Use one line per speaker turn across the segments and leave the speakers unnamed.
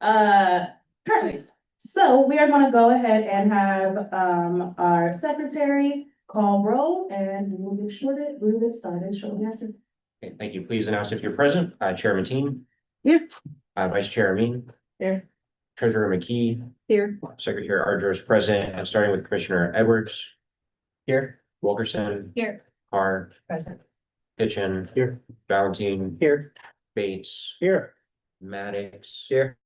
Currently. So we are gonna go ahead and have, our secretary call roll and we'll get started shortly after.
Okay, thank you. Please announce if you're present. Chairman Team.
Here.
Vice Chair Amin.
Here.
Treasurer McKee.
Here.
Secretary Ardros present, and starting with Commissioner Edwards. Here. Wilkerson.
Here.
Carr.
Present.
Kitchen.
Here.
Valentine.
Here.
Bates.
Here.
Maddox.
Here.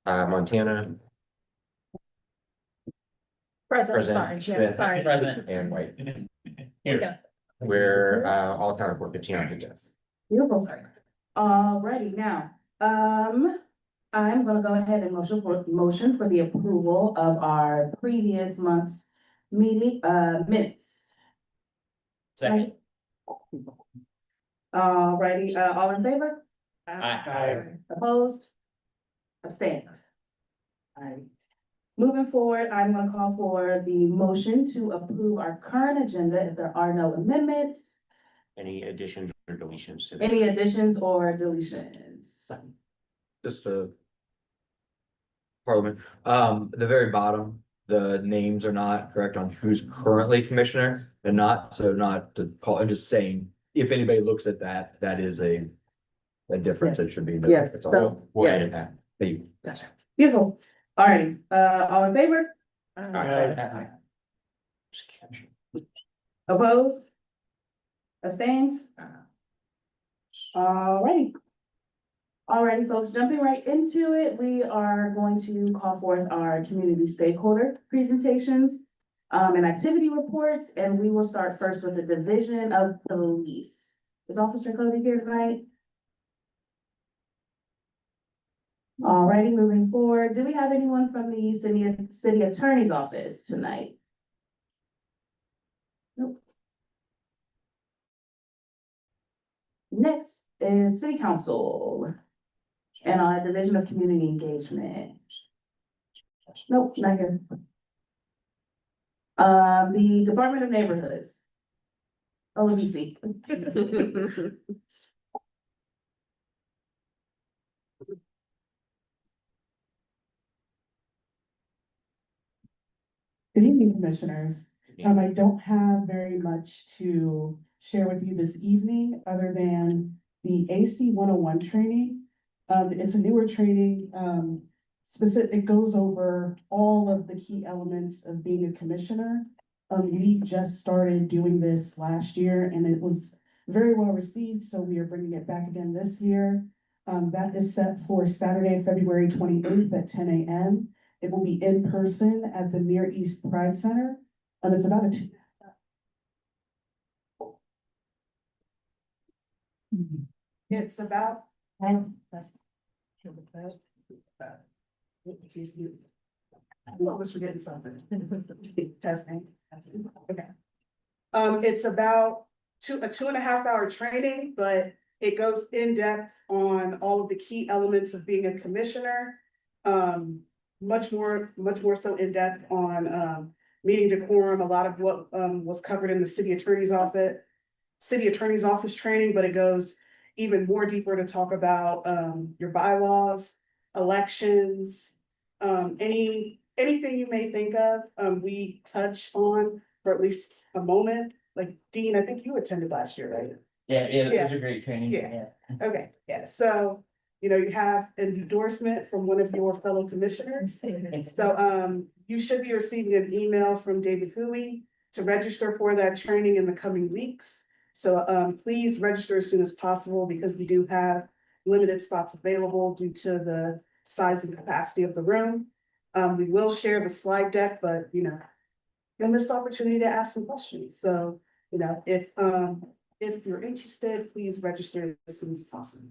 Montana.
Present.
Smith,
Present.
and White.
Here.
We're all accounted for 15 on the
Beautiful. Alrighty, now, I'm gonna go ahead and motion for the approval of our previous month's meeting, minutes.
Second.
Alrighty, all in favor?
Aye.
Opposed? Abstained? Alright. Moving forward, I'm gonna call for the motion to approve our current agenda if there are no amendments,
Any additions or deletions to this?
any additions or deletions.
Just a Parliament, the very bottom, the names are not correct on who's currently commissioner and not, so not to call, I'm just saying, if anybody looks at that, that is a difference that should be.
Yes,
That's all.
so-
We'll edit that.
Thank you.
Gotcha. Beautiful. Alrighty, all in favor?
Aye.
Just catch it.
Opposed? Abstains? Alrighty. Alrighty, folks, jumping right into it, we are going to call forth our community stakeholder presentations and activity reports, and we will start first with the Division of Police. Is Officer Cody here tonight? Alrighty, moving forward, do we have anyone from the city attorney's office tonight? Nope. Next is City Council and our Division of Community Engagement. Nope, not here. The Department of Neighborhoods. Oh, let me see.
Good evening, Commissioners. I don't have very much to share with you this evening, other than the AC 101 training. It's a newer training, it goes over all of the key elements of being a commissioner. We just started doing this last year and it was very well received, so we are bringing it back again this year. That is set for Saturday, February 28th at 10 a.m. It will be in person at the Near East Pride Center. It's about a It's about. I was forgetting something. Testing. Okay. It's about a 2.5 hour training, but it goes in depth on all of the key elements of being a commissioner. Much more so in depth on meeting decorum, a lot of what was covered in the city attorney's office training, but it goes even more deeper to talk about your bylaws, elections, anything you may think of, we touch on for at least a moment. Like Dean, I think you attended last year, right?
Yeah, it was a great training.
Yeah. Okay, yeah, so, you have an endorsement from one of your fellow commissioners. So, you should be receiving an email from David Huey to register for that training in the coming weeks. So, please register as soon as possible because we do have limited spots available due to the size and capacity of the room. We will share the slide deck, but, you'll miss the opportunity to ask some questions. So, if you're interested, please register as soon as possible.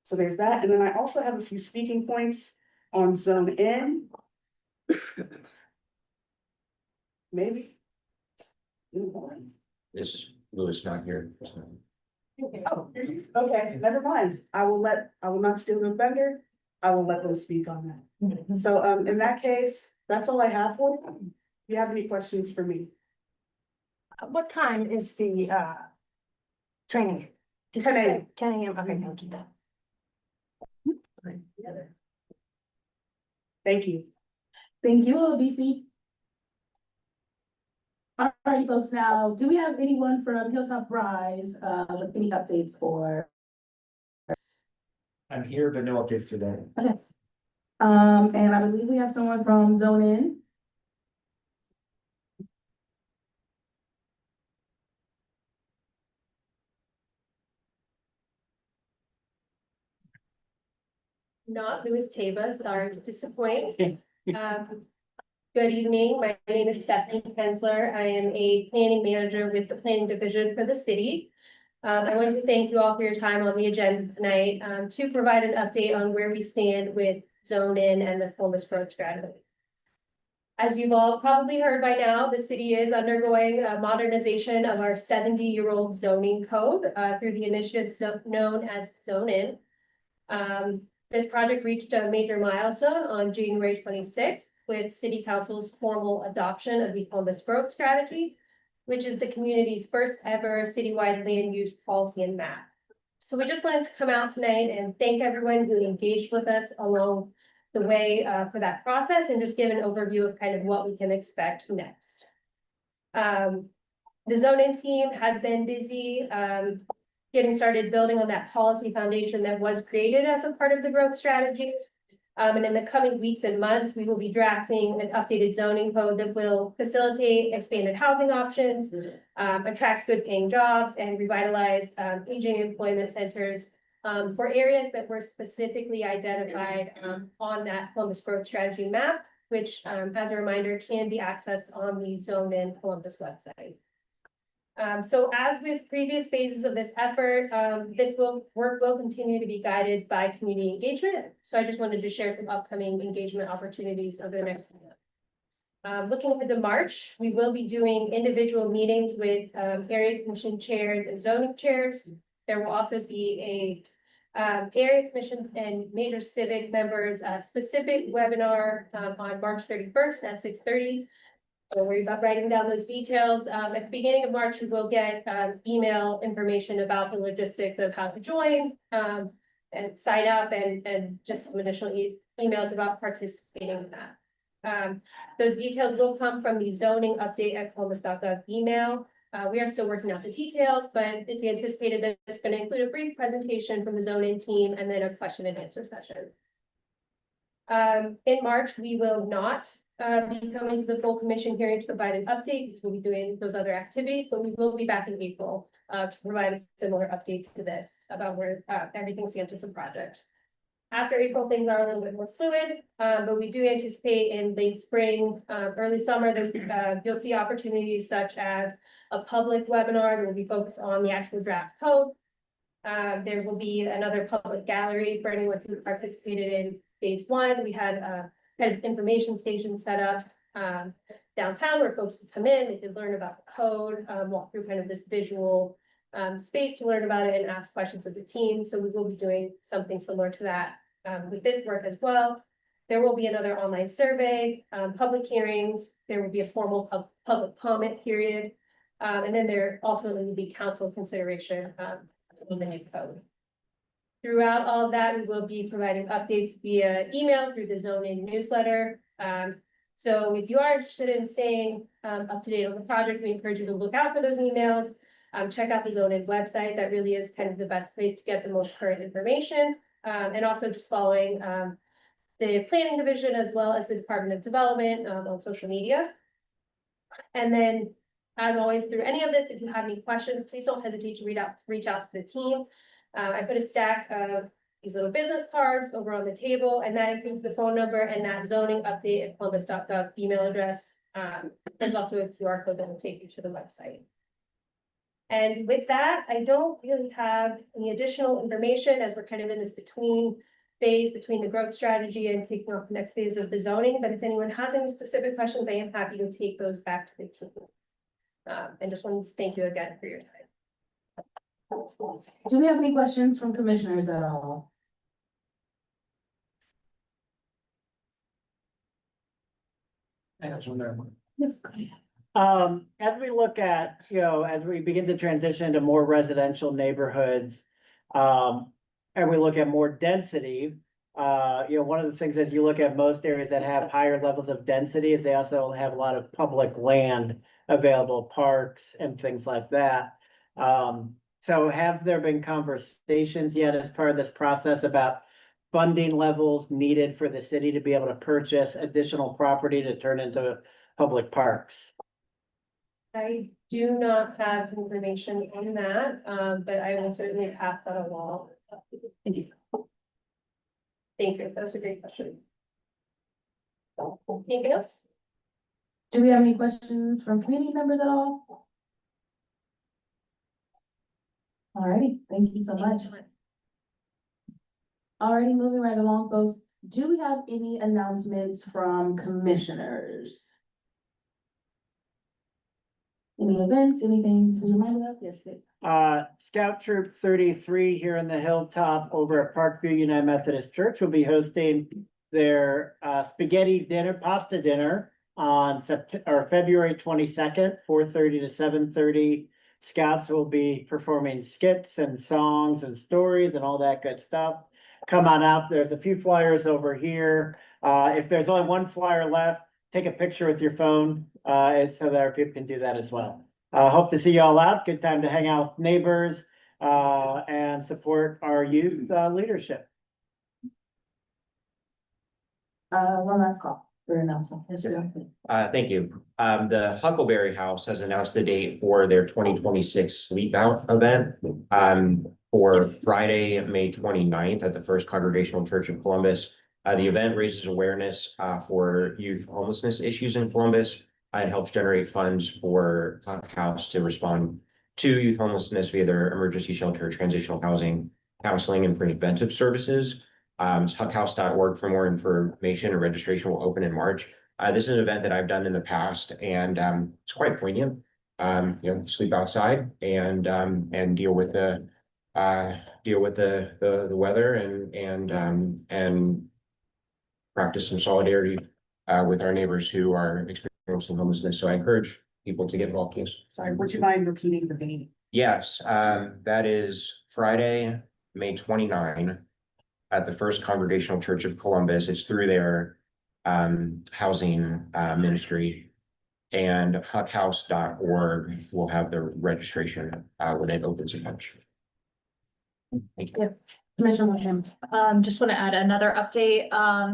So there's that. And then I also have a few speaking points on Zone N. Maybe.
Is Lewis not here?
Oh, okay, never mind. I will not steal the thunder. I will let them speak on that. So, in that case, that's all I have for you. Do you have any questions for me?
What time is the training?
10 a.m.
10 a.m. Okay, thank you.
Thank you.
Thank you, OBC. All righty, folks, now, do we have anyone from Hilltop Rise, with any updates for?
I'm here, but no updates today.
Okay. And I believe we have someone from Zone In.
Not Louis Tava, sorry to disappoint. Good evening, my name is Stephanie Hensler. I am a planning manager with the planning division for the city. I wanted to thank you all for your time on the agenda tonight, to provide an update on where we stand with Zone In and the Columbus Growth Strategy. As you've all probably heard by now, the city is undergoing a modernization of our 70-year-old zoning code, through the initiative known as Zone In. This project reached a major milestone on January 26th with City Council's formal adoption of the Columbus Growth Strategy, which is the community's first ever citywide land use policy and map. So we just wanted to come out tonight and thank everyone who engaged with us along the way for that process and just give an overview of kind of what we can expect next. The zoning team has been busy getting started building on that policy foundation that was created as a part of the growth strategy. And in the coming weeks and months, we will be drafting an updated zoning code that will facilitate expanded housing options, attract good paying jobs, and revitalize aging employment centers for areas that were specifically identified on that Columbus Growth Strategy map, which, as a reminder, can be accessed on the Zone In Columbus website. So as with previous phases of this effort, this work will continue to be guided by community engagement. So I just wanted to share some upcoming engagement opportunities over the next month. Looking ahead to March, we will be doing individual meetings with area commission chairs and zoning chairs. There will also be a area commission and major civic members specific webinar on March 31st at 6:30. Don't worry about writing down those details. At the beginning of March, we will get email information about the logistics of how to join and sign up and just some additional emails about participating in that. Those details will come from the zoning update at columbus.gov email. We are still working out the details, but it's anticipated that it's going to include a brief presentation from the zoning team and then a question and answer session. In March, we will not be coming to the full commission hearing to provide an update because we'll be doing those other activities, but we will be back in April to provide a similar update to this about where everything stands with the project. After April, things are a little bit more fluid, but we do anticipate in late spring, early summer, that you'll see opportunities such as a public webinar that will be focused on the actual draft code. There will be another public gallery for anyone who participated in phase one. We had kind of information station set up downtown where folks could come in, they could learn about the code, walk through kind of this visual space to learn about it and ask questions of the team. So we will be doing something similar to that with this work as well. There will be another online survey, public hearings, there will be a formal public comment period, and then there ultimately will be council consideration of the new code. Throughout all of that, we will be providing updates via email through the Zone In newsletter. So if you are interested in staying up to date on the project, we encourage you to look out for those emails. Check out the Zone In website. That really is kind of the best place to get the most current information. And also just following the planning division as well as the Department of Development on social media. And then, as always, through any of this, if you have any questions, please don't hesitate to reach out to the team. I put a stack of these little business cards over on the table, and that includes the phone number and that zoning update at columbus.gov email address. There's also a QR code that will take you to the website. And with that, I don't really have any additional information as we're kind of in this phase between the growth strategy and kicking off the next phase of the zoning. But if anyone has any specific questions, I am happy to take those back to the team. And just wanted to thank you again for your time.
Do we have any questions from commissioners at all?
I have one there.
Yes, go ahead.
As we look at, as we begin to transition to more residential neighborhoods, and we look at more density, One of the things as you look at most areas that have higher levels of density is they also have a lot of public land available, parks and things like that. So have there been conversations yet as part of this process about funding levels needed for the city to be able to purchase additional property to turn into public parks?
I do not have information on that, but I will certainly pass that along.
Thank you.
Thank you, that was a great question. Anything else?
Do we have any questions from community members at all? Alrighty, thank you so much. Alrighty, moving right along, folks. Do we have any announcements from commissioners? Any events, anything to be reminded of? Yes, Dave.
Scout Troop 33 here in the Hilltop over at Parkview United Methodist Church will be hosting their spaghetti dinner, pasta dinner on February 22nd, 4:30 to 7:30. Scouts will be performing skits and songs and stories and all that good stuff. Come on out. There's a few flyers over here. If there's only one flyer left, take a picture with your phone, so that our people can do that as well. Hope to see you all out. Good time to hang out with neighbors, and support our youth, leadership.
One last call for announcement. Yes, sir.
Thank you. The Huckleberry House has announced the date for their 2026 Sleep Out event. For Friday, May 29th at the First Congregational Church of Columbus. The event raises awareness for youth homelessness issues in Columbus. It helps generate funds for Huck House to respond to youth homelessness via their emergency shelter, transitional housing, counseling, and preventive services. It's huckhouse.org for more information, and registration will open in March. This is an event that I've done in the past, and it's quite poignant. Sleep outside and deal with the weather and practice some solidarity with our neighbors who are experiencing homelessness. So I encourage people to get involved, please.
Sorry, would you mind repeating the date?
Yes, that is Friday, May 29 at the First Congregational Church of Columbus. It's through their housing ministry, and huckhouse.org will have the registration when it opens in March. Thank you.
Commissioner Wilson.
Just want to add another update.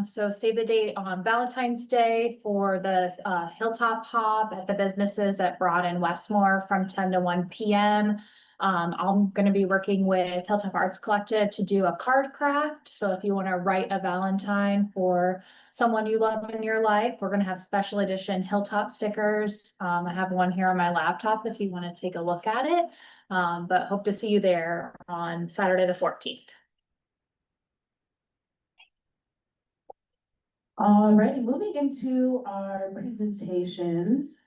So save the date on Valentine's Day for the Hilltop Hop at the businesses at Broad and Westmore from 10 to 1 p.m. I'm going to be working with Hilltop Arts Collective to do a card craft. So if you want to write a Valentine for someone you love in your life, we're going to have special edition Hilltop stickers. I have one here on my laptop if you want to take a look at it. But hope to see you there on Saturday the 14th.
Alrighty, moving into our presentations.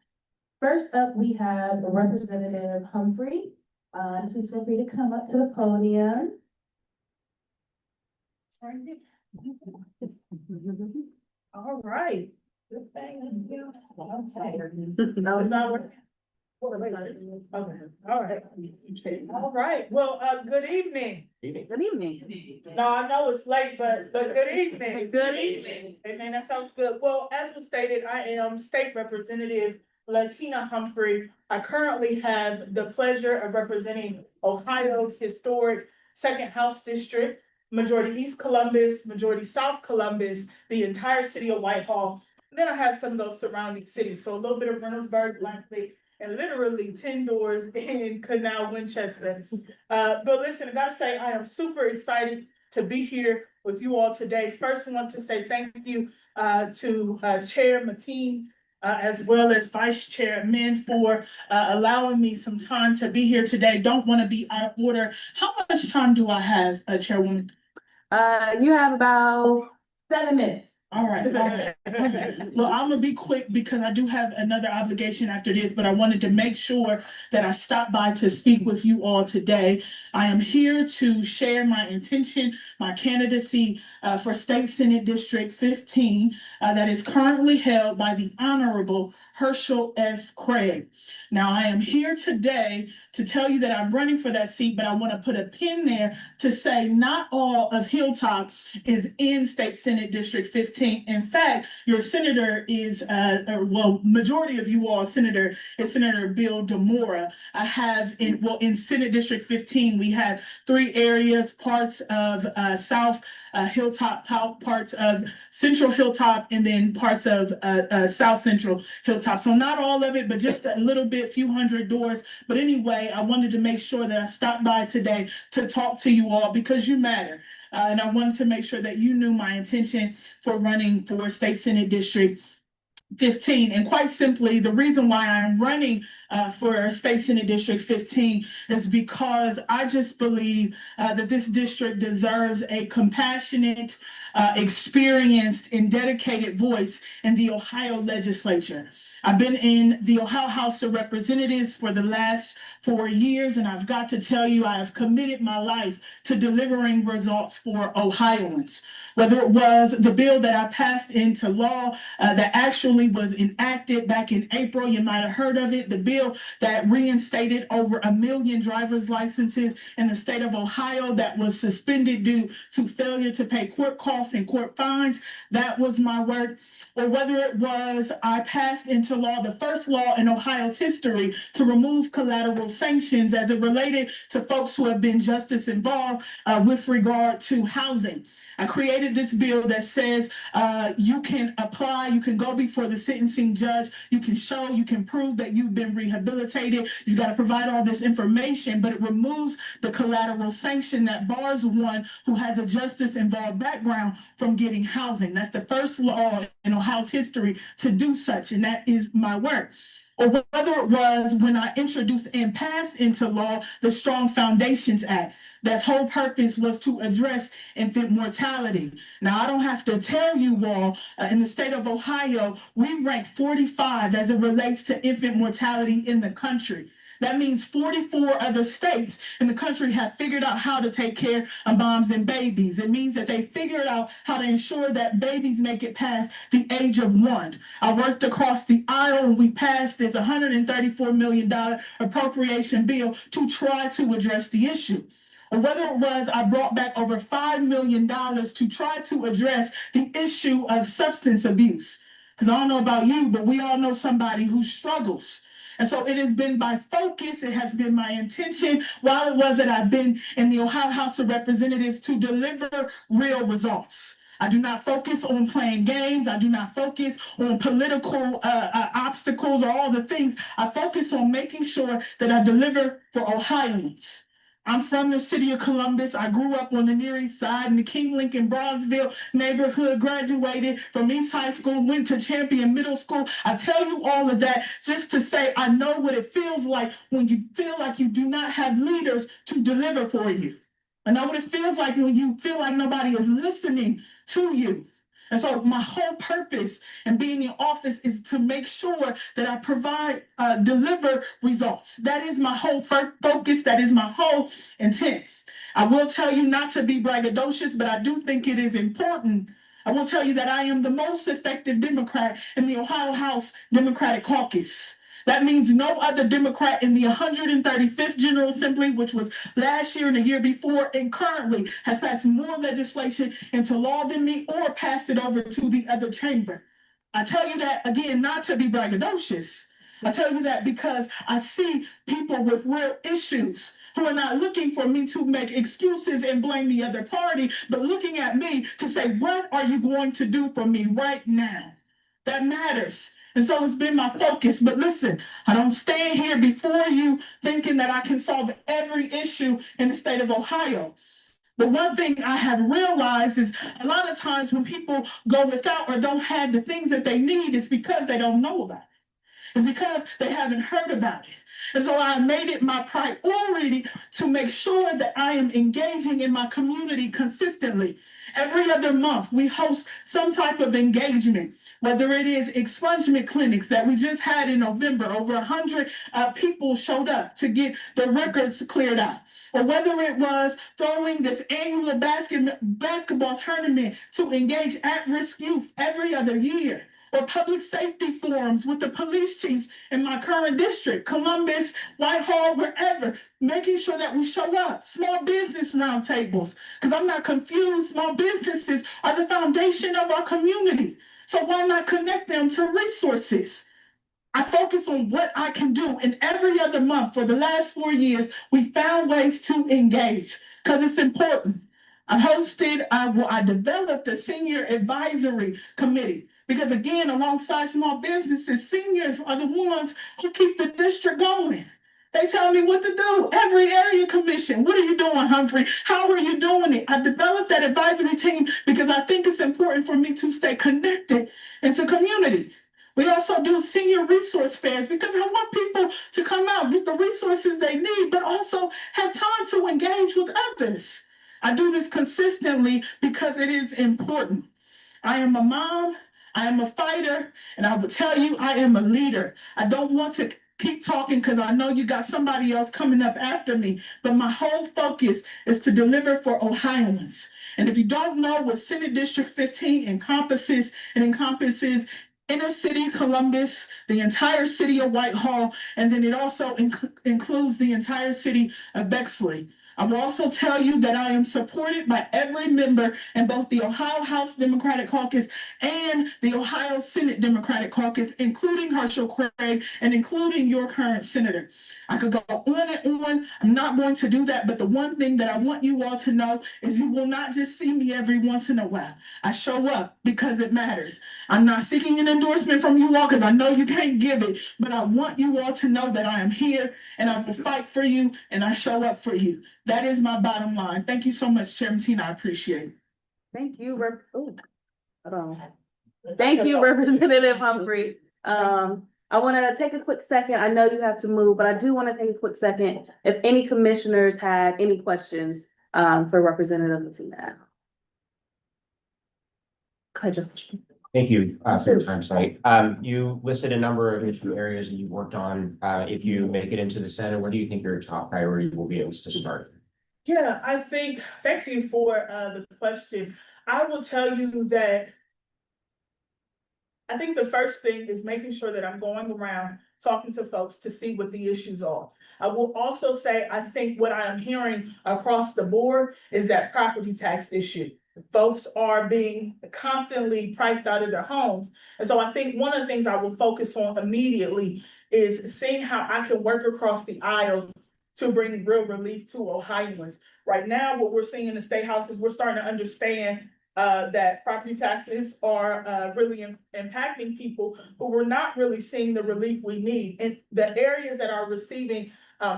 First up, we have Representative Humphrey. Please feel free to come up to the podium.
All right. Good thing. No, it's not working. Okay, all right. All right, well, good evening.
Good evening.
No, I know it's late, but good evening.
Good evening.
Amen, that sounds good. Well, as was stated, I am State Representative Latina Humphrey. I currently have the pleasure of representing Ohio's historic Second House District, Majority East Columbus, Majority South Columbus, the entire city of Whitehall. Then I have some of those surrounding cities, so a little bit of Reynoldsburg, Langley, and literally 10 doors in Canal, Winchester. But listen, I gotta say, I am super excited to be here with you all today. First, I want to say thank you to Chair Mateen, as well as Vice Chair Min for allowing me some time to be here today. Don't want to be out of order. How much time do I have, Chairwoman?
You have about 7 minutes.
All right, all right. Okay. Well, I'm gonna be quick because I do have another obligation after this, but I wanted to make sure that I stopped by to speak with you all today. I am here to share my intention, my candidacy for State Senate District 15 that is currently held by the Honorable Herschel F. Craig. Now, I am here today to tell you that I'm running for that seat, but I want to put a pin there to say not all of Hilltop is in State Senate District 15. In fact, your senator is, majority of you all senator is Senator Bill Demora. I have in Senate District 15, we have 3 areas, parts of South Hilltop, parts of Central Hilltop, and then parts of South Central Hilltop. So not all of it, but just a little bit, few hundred doors. But anyway, I wanted to make sure that I stopped by today to talk to you all because you matter. And I wanted to make sure that you knew my intention for running for State Senate District 15. And quite simply, the reason why I'm running for State Senate District 15 is because I just believe that this district deserves a compassionate, experienced, and dedicated voice in the Ohio legislature. I've been in the Ohio House of Representatives for the last 4 years, and I've got to tell you, I have committed my life to delivering results for Ohioans. Whether it was the bill that I passed into law that actually was enacted back in April, you might have heard of it, the bill that reinstated over 1 million driver's licenses in the state of Ohio that was suspended due to failure to pay court costs and court fines, that was my work. Or whether it was I passed into law the first law in Ohio's history to remove collateral sanctions as it related to folks who have been justice involved with regard to housing. I created this bill that says you can apply, you can go before the sentencing judge, you can show, you can prove that you've been rehabilitated, you've got to provide all this information, but it removes the collateral sanction that bars one who has a justice involved background from getting housing. That's the first law in Ohio's history to do such, and that is my work. Or whether it was when I introduced and passed into law the Strong Foundations Act. That's whole purpose was to address infant mortality. Now, I don't have to tell you all, in the state of Ohio, we rank 45 as it relates to infant mortality in the country. That means 44 other states in the country have figured out how to take care of moms and babies. It means that they figured out how to ensure that babies make it past the age of 1. I worked across the aisle and we passed this $134 million appropriation bill to try to address the issue. Or whether it was I brought back over $5 million to try to address the issue of substance abuse. Because I don't know about you, but we all know somebody who struggles. And so it has been my focus, it has been my intention, while it was that I've been in the Ohio House of Representatives, to deliver real results. I do not focus on playing games. I do not focus on political obstacles or all the things. I focus on making sure that I deliver for Ohioans. I'm from the city of Columbus. I grew up on the Near East Side in the King Lincoln Bronzeville neighborhood, graduated from East High School, went to Champion Middle School. I tell you all of that just to say I know what it feels like when you feel like you do not have leaders to deliver for you. I know what it feels like when you feel like nobody is listening to you. And so my whole purpose in being in office is to make sure that I provide, deliver results. That is my whole focus. That is my whole intent. I will tell you not to be braggadocious, but I do think it is important. I will tell you that I am the most effective Democrat in the Ohio House Democratic Caucus. That means no other Democrat in the 135th General Assembly, which was last year and the year before, and currently has passed more legislation into law than me or passed it over to the other chamber. I tell you that, again, not to be braggadocious. I tell you that because I see people with real issues who are not looking for me to make excuses and blame the other party, but looking at me to say, what are you going to do for me right now? That matters. And so it's been my focus. But listen, I don't stand here before you thinking that I can solve every issue in the state of Ohio. But one thing I have realized is a lot of times when people go without or don't have the things that they need, it's because they don't know about it. is because they haven't heard about it. And so I made it my priority to make sure that I am engaging in my community consistently. Every other month, we host some type of engagement, whether it is expungement clinics that we just had in November, over 100 people showed up to get their records cleared out, or whether it was throwing this annual basketball tournament to engage at-risk youth every other year, or public safety forums with the police chiefs in my current district, Columbus, Whitehall, wherever, making sure that we show up. Small business roundtables, because I'm not confused. Small businesses are the foundation of our community. So why not connect them to resources? I focus on what I can do, and every other month for the last 4 years, we found ways to engage because it's important. I developed a senior advisory committee because, again, alongside small businesses, seniors are the ones who keep the district going. They tell me what to do. Every area commission, what are you doing, Humphrey? How are you doing it? I developed that advisory team because I think it's important for me to stay connected into community. We also do senior resource fairs because I want people to come out, get the resources they need, but also have time to engage with others. I do this consistently because it is important. I am a mom, I am a fighter, and I will tell you, I am a leader. I don't want to keep talking because I know you got somebody else coming up after me, but my whole focus is to deliver for Ohioans. And if you don't know what Senate District 15 encompasses, it encompasses inner city Columbus, the entire city of Whitehall, and then it also includes the entire city of Bexley. I will also tell you that I am supported by every member in both the Ohio House Democratic Caucus and the Ohio Senate Democratic Caucus, including Herschel Craig and including your current senator. I could go on and on. I'm not going to do that, but the one thing that I want you all to know is you will not just see me every once in a while. I show up because it matters. I'm not seeking an endorsement from you all because I know you can't give it, but I want you all to know that I am here and I will fight for you and I show up for you. That is my bottom line. Thank you so much, Chairman Tina. I appreciate it.
Thank you, Thank you, Representative Humphrey. I want to take a quick second. I know you have to move, but I do want to take a quick second. If any commissioners had any questions for Representative Tina.
Thank you for your time tonight. You listed a number of issue areas that you worked on. If you make it into the Senate, where do you think your top priority will be able to start?
Yeah, thank you for the question. I will tell you that I think the first thing is making sure that I'm going around talking to folks to see what the issues are. I will also say, I think what I am hearing across the board is that property tax issue. Folks are being constantly priced out of their homes. And so I think one of the things I will focus on immediately is seeing how I can work across the aisle to bring real relief to Ohioans. Right now, what we're seeing in the state house is we're starting to understand that property taxes are really impacting people, but we're not really seeing the relief we need. And the areas that are receiving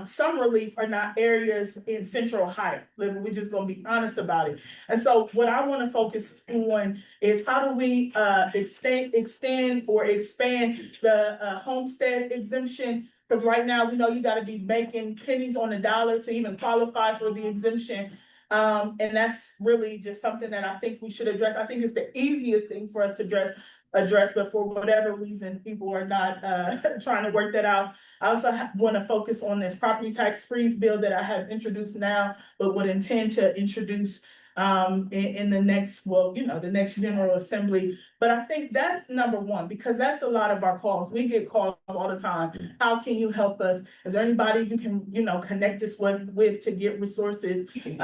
some relief are not areas in Central Ohio. We're just gonna be honest about it. And so what I wanna focus on is how do we extend or expand the homestead exemption? Because right now, we know you gotta be making pennies on the dollar to even qualify for the exemption. And that's really just something that I think we should address. I think it's the easiest thing for us to address, but for whatever reason, people are not trying to work that out. I also want to focus on this property tax freeze bill that I have introduced now, but would intend to introduce in the next, the next General Assembly. But I think that's number one, because that's a lot of our calls. We get calls all the time. How can you help us? Is there anybody you can, connect us with to get resources in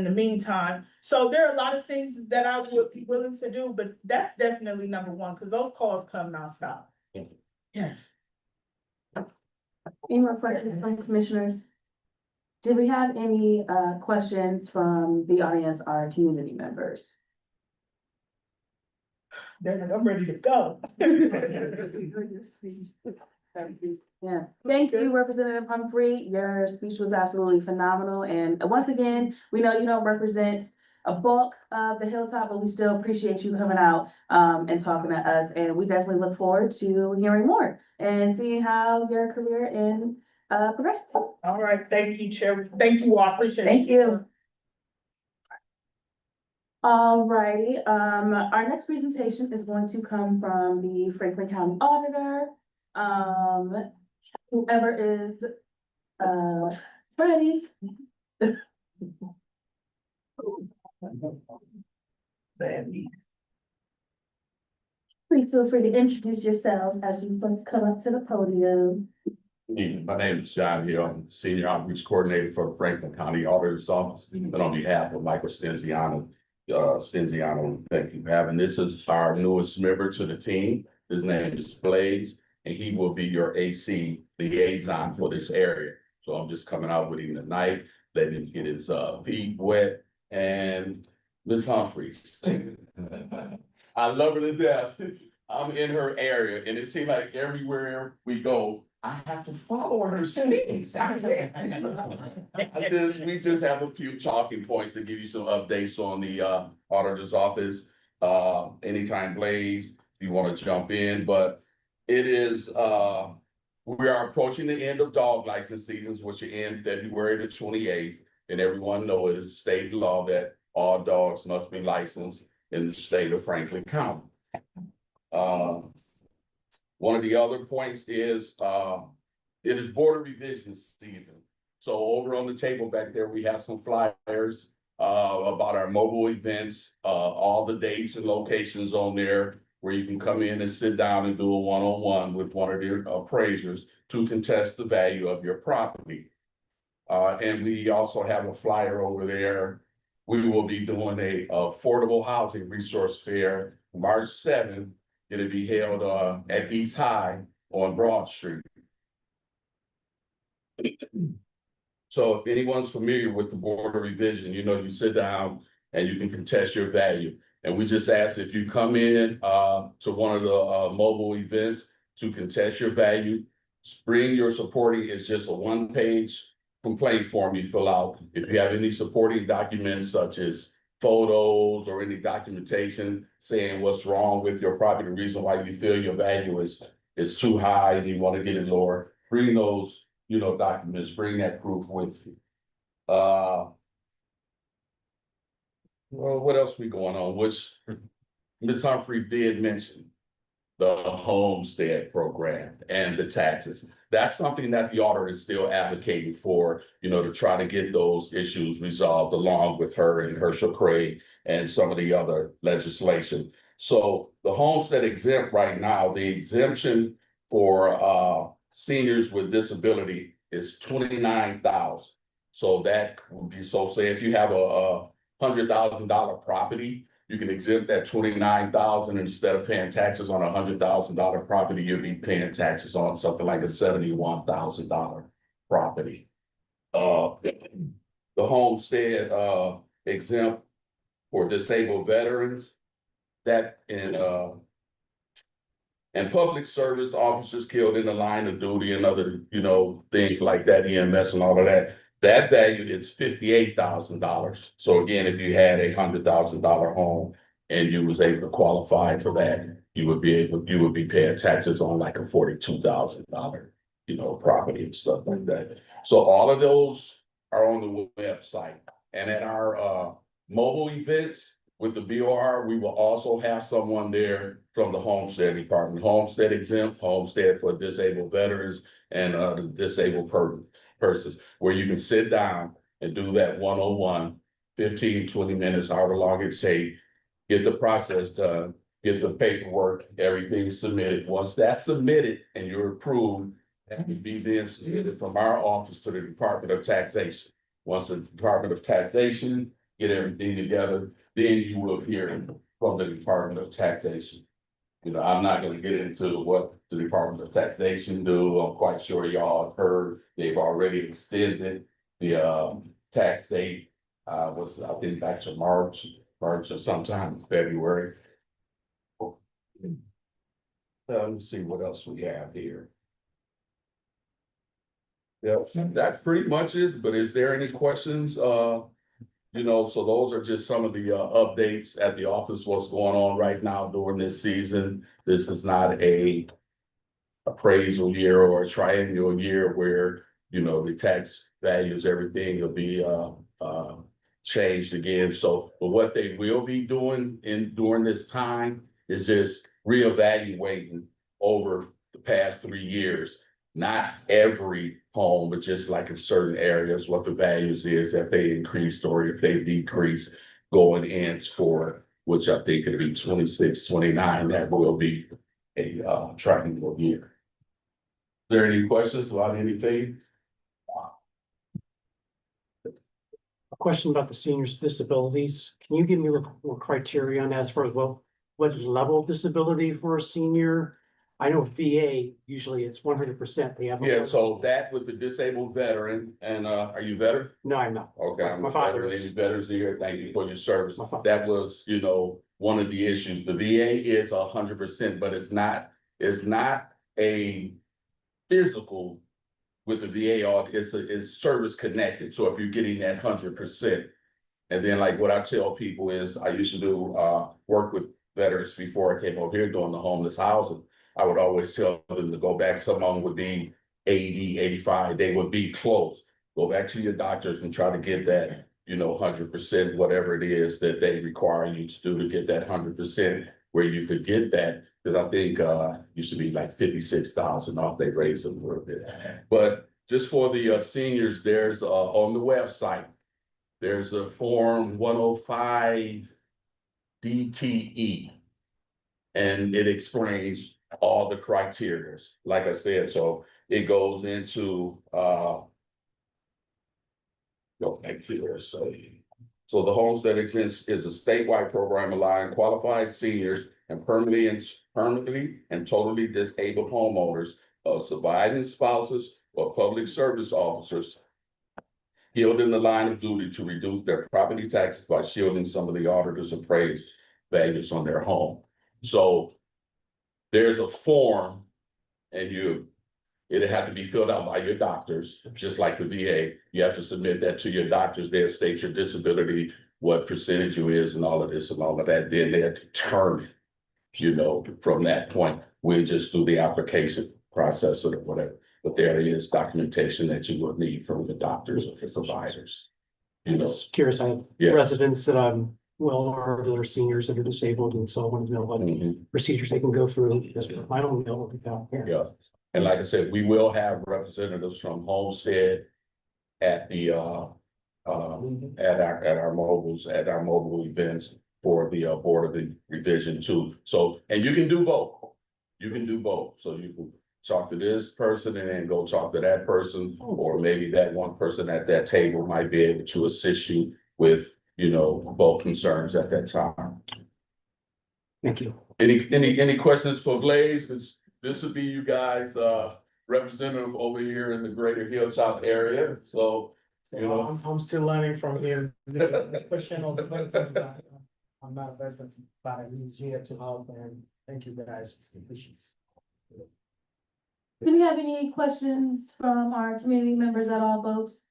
the meantime? So there are a lot of things that I would be willing to do, but that's definitely number one, because those calls come nonstop. Yes.
Any more questions from commissioners? Do we have any questions from the audience, our community members?
I'm ready to go.
Yeah, thank you, Representative Humphrey. Your speech was absolutely phenomenal. And once again, we know you don't represent a bulk of the Hilltop, but we still appreciate you coming out and talking to us. And we definitely look forward to hearing more and seeing how your career progresses.
All right, thank you, Chair. Thank you all, appreciate it.
Thank you. All righty, our next presentation is going to come from the Franklin County Auditor. Whoever is ready. Please feel free to introduce yourselves as you folks come up to the podium.
My name is John Hill. I'm Senior Outreach Coordinator for Franklin County Auditor's Office. And on behalf of Michael Stenziano, thank you for having. This is our newest member to the team. His name is Blaze, and he will be your AC liaison for this area. So I'm just coming out with him tonight, letting him get his feet wet. And Ms. Humphreys, I love her to death. I'm in her area, and it seems like everywhere we go, I have to follow her speaks. We just have a few talking points to give you some updates on the auditor's office. Anytime, Blaze, if you want to jump in, but it is we are approaching the end of dog license seasons, which end February the 28th, and everyone knows it is state law that all dogs must be licensed in the state of Franklin County. One of the other points is it is border revision season. So over on the table back there, we have some flyers about our mobile events, all the dates and locations on there where you can come in and sit down and do a one-on-one with one of your appraisers to contest the value of your property. And we also have a flyer over there. We will be doing a affordable housing resource fair March 7th. It'll be held at East High on Broad Street. So if anyone's familiar with the border revision, you know, you sit down and you can contest your value. And we just ask if you come in to one of the mobile events to contest your value, bring your supporting. It's just a one-page complaint form you fill out. If you have any supporting documents such as photos or any documentation saying what's wrong with your property, the reason why you feel your value is too high and you want to get it lower, bring those, you know, documents, bring that proof with you. Well, what else we going on? Which Ms. Humphrey did mention the homestead program and the taxes. That's something that the auditor is still advocating for, you know, to try to get those issues resolved along with her and Herschel Craig and some of the other legislation. So the homestead exempt right now, the exemption for seniors with disability is $29,000. So that would be, so say if you have a $100,000 property, you can exempt that $29,000 instead of paying taxes on a $100,000 property, you'll be paying taxes on something like a $71,000 property. The homestead exempt for disabled veterans, that and public service officers killed in the line of duty and other, you know, things like that, EMS and all of that. That value is $58,000. So again, if you had a $100,000 home and you was able to qualify for that, you would be paying taxes on like a $42,000, you know, property and stuff like that. So all of those are on the website. And at our mobile events with the BOR, we will also have someone there from the homestead department, homestead exempt, homestead for disabled veterans and the disabled persons, where you can sit down and do that one-on-one, 15, 20 minutes, however long it takes, get the process done, get the paperwork, everything submitted. Once that's submitted and you're approved, that can be then submitted from our office to the Department of Taxation. Once the Department of Taxation get everything together, then you will hear from the Department of Taxation. You know, I'm not going to get into what the Department of Taxation do. I'm quite sure y'all have heard they've already extended the tax date. Was I think back to March or sometime in February. Let me see what else we have here. Yep, that's pretty much it. But is there any questions you know, so those are just some of the updates at the office, what's going on right now during this season. This is not a appraisal year or a triennial year where, you know, the tax values, everything will be changed again. So, but what they will be doing during this time is just reevaluating over the past 3 years. Not every home, but just like in certain areas, what the values is, if they increased or if they decreased going in for, which I think it'll be 26, 29. That will be a triennial year. Is there any questions about anything?
A question about the seniors' disabilities. Can you give me more criteria on that as far as what level of disability for a senior? I know VA, usually it's 100%. They have.
Yeah, so that with the disabled veteran, and are you veteran?
No, I'm not.
Okay, I'm
My
a
father
veteran,
is.
any veterans here, thank you for your service.
My father
That
is.
was, you know, one of the issues. The VA is 100%, but it's not a physical with the VA, it's service connected. So if you're getting that 100%. And then like what I tell people is I used to do work with veterans before I came over here doing the homeless housing. I would always tell them to go back. Someone would be 80, 85, they would be close. Go back to your doctors and try to get that, you know, 100%, whatever it is that they require you to do to get that 100%, where you could get that. Because I think used to be like 56,000 off, they raised them a little bit. But just for the seniors, there's on the website, there's a form 105 DTE. And it explains all the criteria. Like I said, so it goes into go back here, so the homestead exists is a statewide program allowing qualified seniors and permanently and totally disabled homeowners of surviving spouses or public service officers healed in the line of duty to reduce their property taxes by shielding some of the auditor's appraised values on their home. So there's a form and it'll have to be filled out by your doctors, just like the VA. You have to submit that to your doctors. They'll state your disability, what percentage you is and all of this and all of that. Then they'll determine, you know, from that point, we'll just do the application process or whatever. But there is documentation that you will need from the doctors or the providers. You
I'm
know,
just curious. I have
Yeah.
residents that I'm well aware that are seniors that are disabled, and so I want to know what
mhm.
procedures they can go through. Just I don't know about here.
Yeah. And like I said, we will have representatives from Homestead at the at our mobile events for the Board of the Revision too. So, and you can do both. You can do both. So you can talk to this person and then go talk to that person, or maybe that one person at that table might be able to assist you with, you know, both concerns at that time.
Thank you.
Any questions for Blaze? Because this would be you guys representative over here in the greater Hilltop area. So, you know,
I'm still learning from him. The question of I'm not a veteran, but he's here to help, and thank you guys.
Do we have any questions from our community members at all, folks?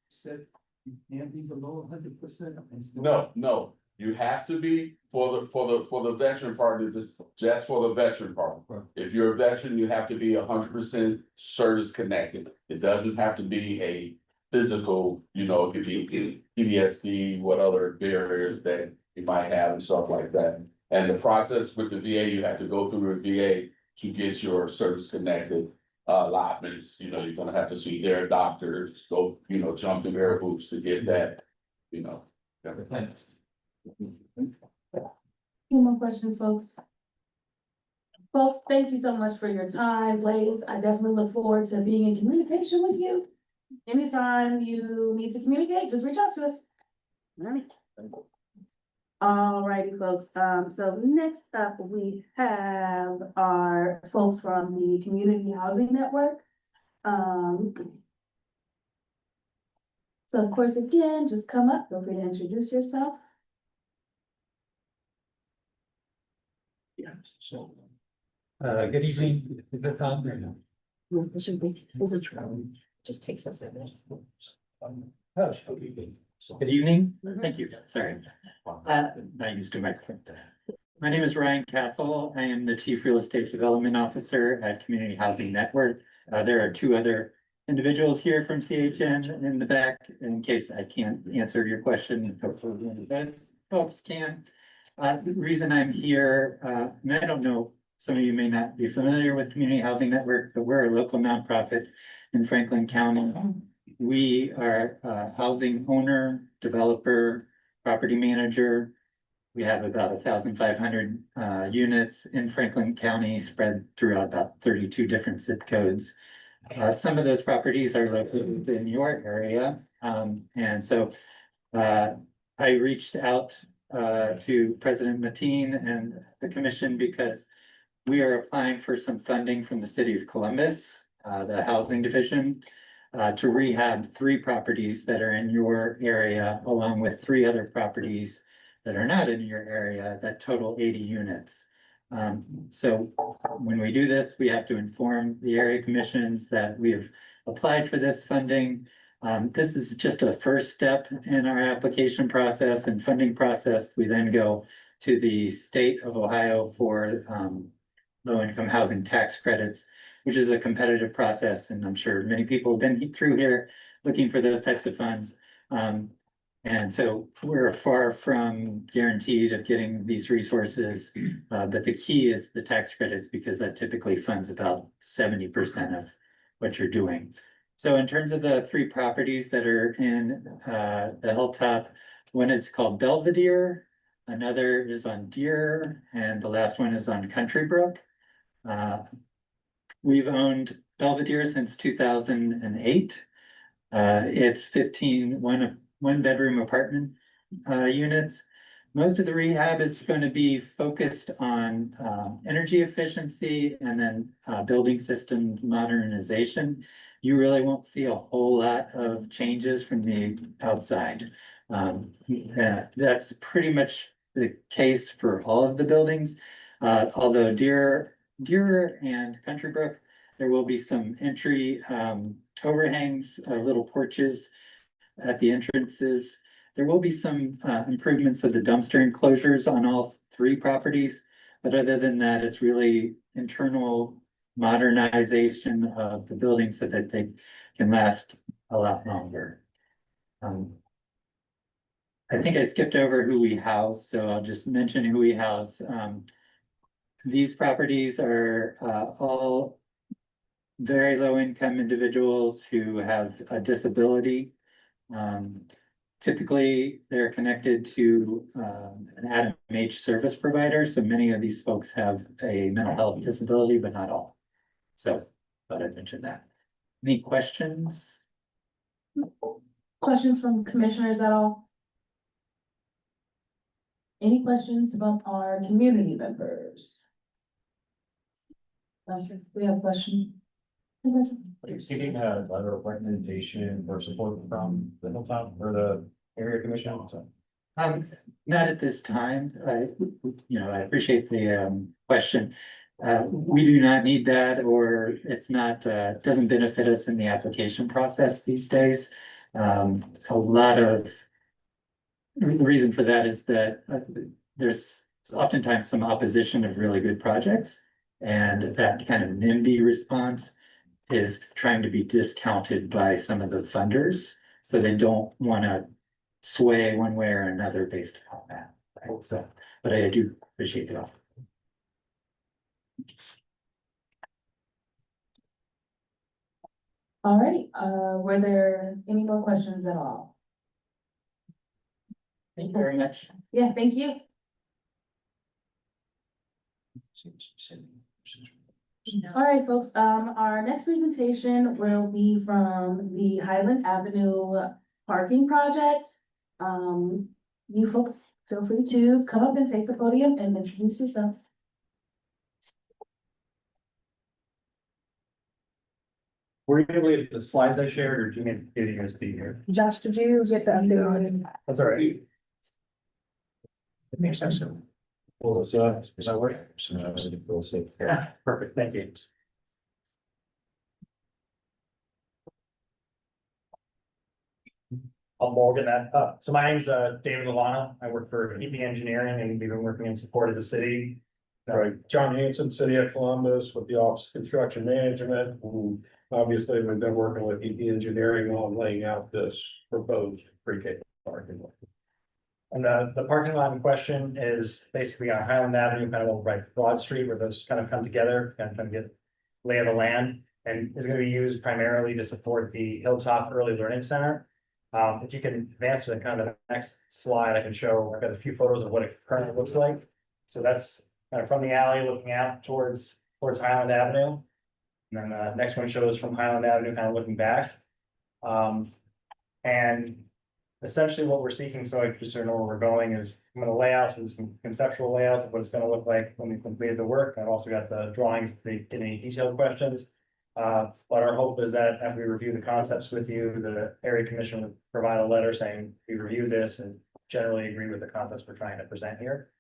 Said you can't be below 100%.
no, you have to be for the veteran part, just for the veteran part. If you're a veteran, you have to be 100% service connected. It doesn't have to be a physical, you know, it could be PTSD, what other barriers that you might have and stuff like that. And the process with the VA, you have to go through the VA to get your service connected allotments. You know, you're gonna have to see their doctors, go, you know, jump through their hoops to get that, you know.
Any more questions, folks? Folks, thank you so much for your time, Blaze. I definitely look forward to being in communication with you. Anytime you need to communicate, just reach out to us. All righty, folks. So next up, we have our folks from the Community Housing Network. So of course, again, just come up, feel free to introduce yourself.
Yeah, so. Good evening. Is this on right now?
It should be, is it, just takes us a minute.
Oh, okay.
Good evening. Thank you. Sorry. Not used to microphone. My name is Ryan Castle. I am the Chief Real Estate Development Officer at Community Housing Network. There are two other individuals here from CHN in the back in case I can't answer your question. Hopefully one of those folks can. The reason I'm here, and I don't know, some of you may not be familiar with Community Housing Network, but we're a local nonprofit in Franklin County. We are a housing owner, developer, property manager. We have about 1,500 units in Franklin County spread throughout about 32 different zip codes. Some of those properties are located in your area. And so I reached out to President Mateen and the commission because we are applying for some funding from the city of Columbus, the housing division, to rehab 3 properties that are in your area, along with 3 other properties that are not in your area that total 80 units. So when we do this, we have to inform the area commissions that we have applied for this funding. This is just a first step in our application process and funding process. We then go to the state of Ohio for low-income housing tax credits, which is a competitive process, and I'm sure many people have been through here looking for those types of funds. And so we're far from guaranteed of getting these resources, but the key is the tax credits because that typically funds about 70% of what you're doing. So in terms of the 3 properties that are in the Hilltop, one is called Belvedere, another is on Deer, and the last one is on Country Brook. We've owned Belvedere since 2008. It's 15 one-bedroom apartment units. Most of the rehab is going to be focused on energy efficiency and then building system modernization. You really won't see a whole lot of changes from the outside. That's pretty much the case for all of the buildings. Although Deer and Country Brook, there will be some entry overhangs, little porches at the entrances. There will be some improvements of the dumpster enclosures on all 3 properties. But other than that, it's really internal modernization of the buildings so that they can last a lot longer. I think I skipped over who we house, so I'll just mention who we house. These properties are all very low income individuals who have a disability. Typically, they're connected to an Adam H service provider. So many of these folks have a mental health disability, but not all. So, but I mentioned that. Any questions?
Questions from commissioners at all? Any questions about our community members? We have a question.
Are you seeking a letter of recommendation or support from the Hilltop or the area commission?
Not at this time. I appreciate the question. We do not need that, or it's not, doesn't benefit us in the application process these days. A lot of the reason for that is that there's oftentimes some opposition of really good projects, and that kind of NIMBY response is trying to be discounted by some of the funders, so they don't want to sway one way or another based upon that. Right? So, but I do appreciate the offer.
All right, were there any more questions at all?
Thank you very much.
Yeah, thank you. All right, folks, our next presentation will be from the Highland Avenue parking project. You folks feel free to come up and take the podium and introduce yourself.
Were you able to get the slides I shared, or do you need to get a USB here?
Josh, did you get the update?
That's all right. It makes sense. Well, is that work? We'll see. Yeah, perfect, thank you.
I'll Morgan that up. So my name's David Milano. I work for EP Engineering and we've been working in support of the city.
Right, John Hanson, City of Columbus with the Office of Construction Management. And obviously, we've been working with EP Engineering on laying out this proposed pre-K parking lot.
And the parking lot in question is basically on Highland Avenue, kind of over by Broad Street, where those kind of come together, kind of get lay of the land. And is gonna be used primarily to support the Hilltop Early Learning Center. If you can advance to the kind of the next slide, I can show, I've got a few photos of what it currently looks like. So that's kind of from the alley looking out towards Highland Avenue. And then the next one shows from Highland Avenue, kind of looking back. And essentially what we're seeking, so I just sort of know where we're going, is I'm gonna lay out some conceptual layouts of what it's gonna look like when we've completed the work. I've also got the drawings, if they get any detailed questions. But our hope is that after we review the concepts with you, the area commission would provide a letter saying we reviewed this and generally agree with the concepts we're trying to present here.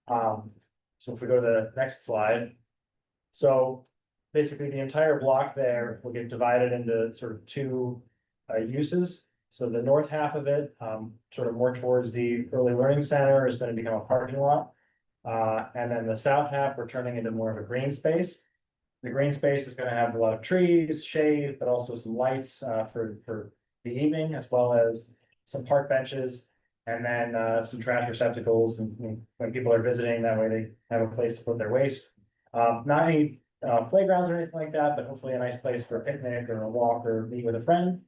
So if we go to the next slide. So basically the entire block there will get divided into sort of two uses. So the north half of it, sort of more towards the early learning center, is going to become a parking lot. And then the south half, we're turning into more of a green space. The green space is going to have a lot of trees, shade, but also some lights for the evening, as well as some park benches, and then some trash receptacles. And when people are visiting, that way they have a place to put their waste. Not any playgrounds or anything like that, but hopefully a nice place for a picnic or a walk or meet with a friend.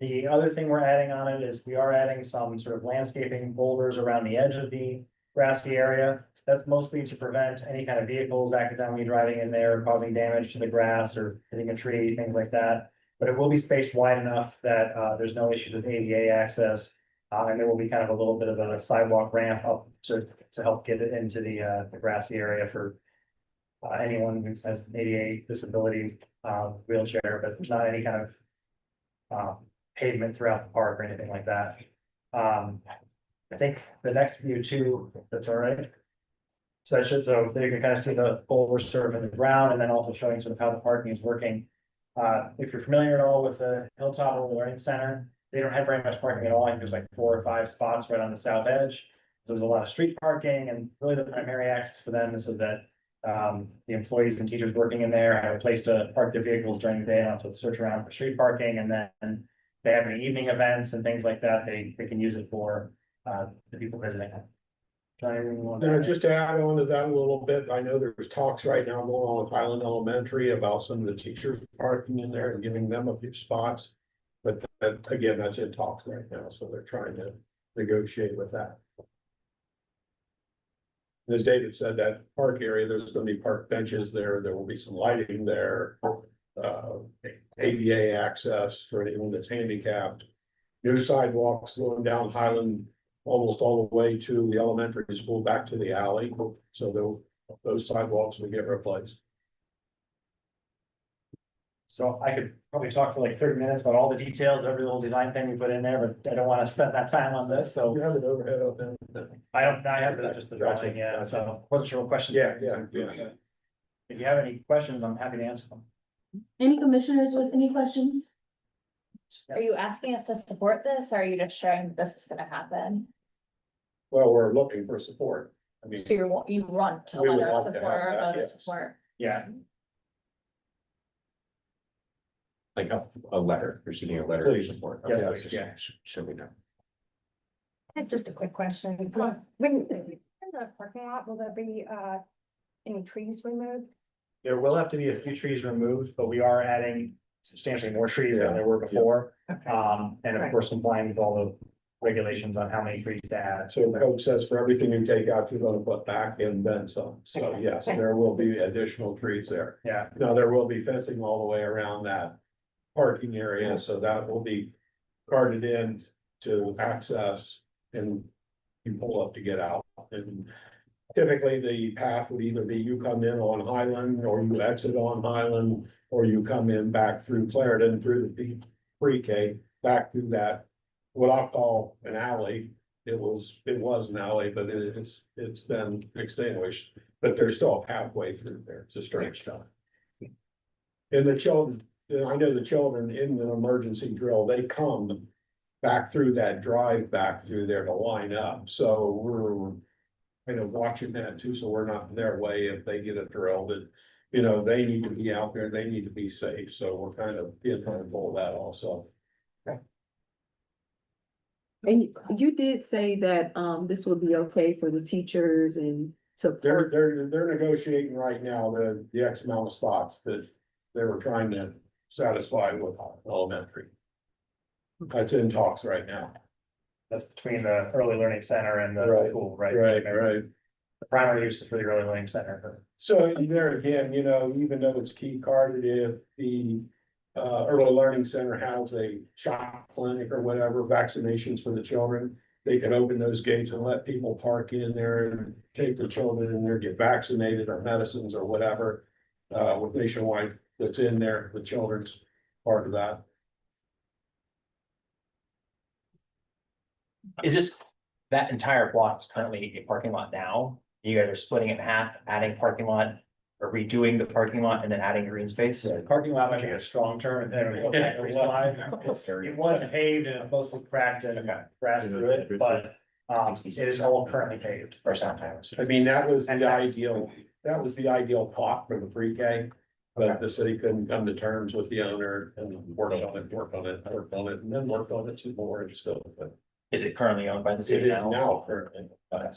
The other thing we're adding on it is we are adding some sort of landscaping boulders around the edge of the grassy area. That's mostly to prevent any kind of vehicles accidentally driving in there, causing damage to the grass or hitting a tree, things like that. But it will be spaced wide enough that there's no issues with ADA access. And there will be kind of a little bit of a sidewalk ramp up to help get it into the grassy area for anyone who has an ADA disability wheelchair, but not any kind of pavement throughout the park or anything like that. I think the next view too, that's all right. So so there you can kind of see the boulders sort of in the ground and then also showing sort of how the parking is working. If you're familiar at all with the Hilltop Early Learning Center, they don't have very much parking at all. I think there's like 4 or 5 spots right on the south edge. So there's a lot of street parking, and really the primary access for them is so that the employees and teachers working in there have a place to park their vehicles during the day and also search around for street parking. And then they have any evening events and things like that, they can use it for the people visiting.
Now, just to add on to that a little bit, I know there's talks right now going on with Highland Elementary about some of the teachers parking in there and giving them a few spots. But that, again, that's in talks right now, so they're trying to negotiate with that. As David said, that park area, there's going to be park benches there. There will be some lighting there. ADA access for anyone that's handicapped. New sidewalks going down Highland almost all the way to the elementary school back to the alley. So those sidewalks will get replaced.
So I could probably talk for like 30 minutes about all the details of every little design thing we put in there, but I don't want to spend that time on this, so.
You have it overhead open.
I have just the drawing, yeah, so wasn't sure what questions.
Yeah.
If you have any questions, I'm happy to answer them.
Any commissioners with any questions?
Are you asking us to support this, or are you just sharing that this is gonna happen?
Well, we're looking for support. I mean,
So you want a
We would
letter of
like to
support
have
or a
that,
vote of
yes.
support?
Yeah,
Like a letter, you're seeking a letter of
Please.
support.
Yes,
Okay,
please, yeah.
So we know.
I have just a quick question. When in the parking lot, will there be any trees removed?
there will have to be a few trees removed, but we are adding substantially more trees than there were before. And of course, complying with all the regulations on how many trees to add.
so the code says for everything you take out, you're gonna put back in then some. So yes, there will be additional trees there.
Yeah,
Now, there will be fencing all the way around that parking area, so that will be carted in to access and you pull up to get out. And typically, the path would either be you come in on Highland or you exit on Highland, or you come in back through Clarendon, through the pre-K, back through that, what I'll call an alley. It was an alley, but it's been extinguished, but there's still a pathway through there. It's a straight shot. And the children, I know the children in the emergency drill, they come back through that drive back through there to line up, so we're kind of watching that too, so we're not in their way if they get a drill that, you know, they need to be out there, they need to be safe, so we're kind of being mindful of that also.
And you did say that, this would be okay for the teachers and to.
They're negotiating right now the X amount of spots that they were trying to satisfy with elementary. That's in talks right now.
That's between the early learning center and the
Right,
school, right?
right.
The primary use is for the early learning center.
So there again, you know, even though it's key carded, if the early learning center has a shot clinic or whatever, vaccinations for the children, they can open those gates and let people park in there and take their children in there, get vaccinated or medicines or whatever. With Nationwide that's in there, the children's part of that.
Is this, that entire block is currently a parking lot now? You guys are splitting it in half, adding parking lot, or redoing the parking lot and then adding green space?
Parking lot might be a strong term, and then it was paved and it's mostly cracked and grass through it, but it is all currently paved.
Or sometimes.
I mean, that was the ideal plot for the pre-K. But the city couldn't come to terms with the owner and work on it, and then work on it some more and still, but.
Is it currently owned by the
It
city
is
now?
now currently.
But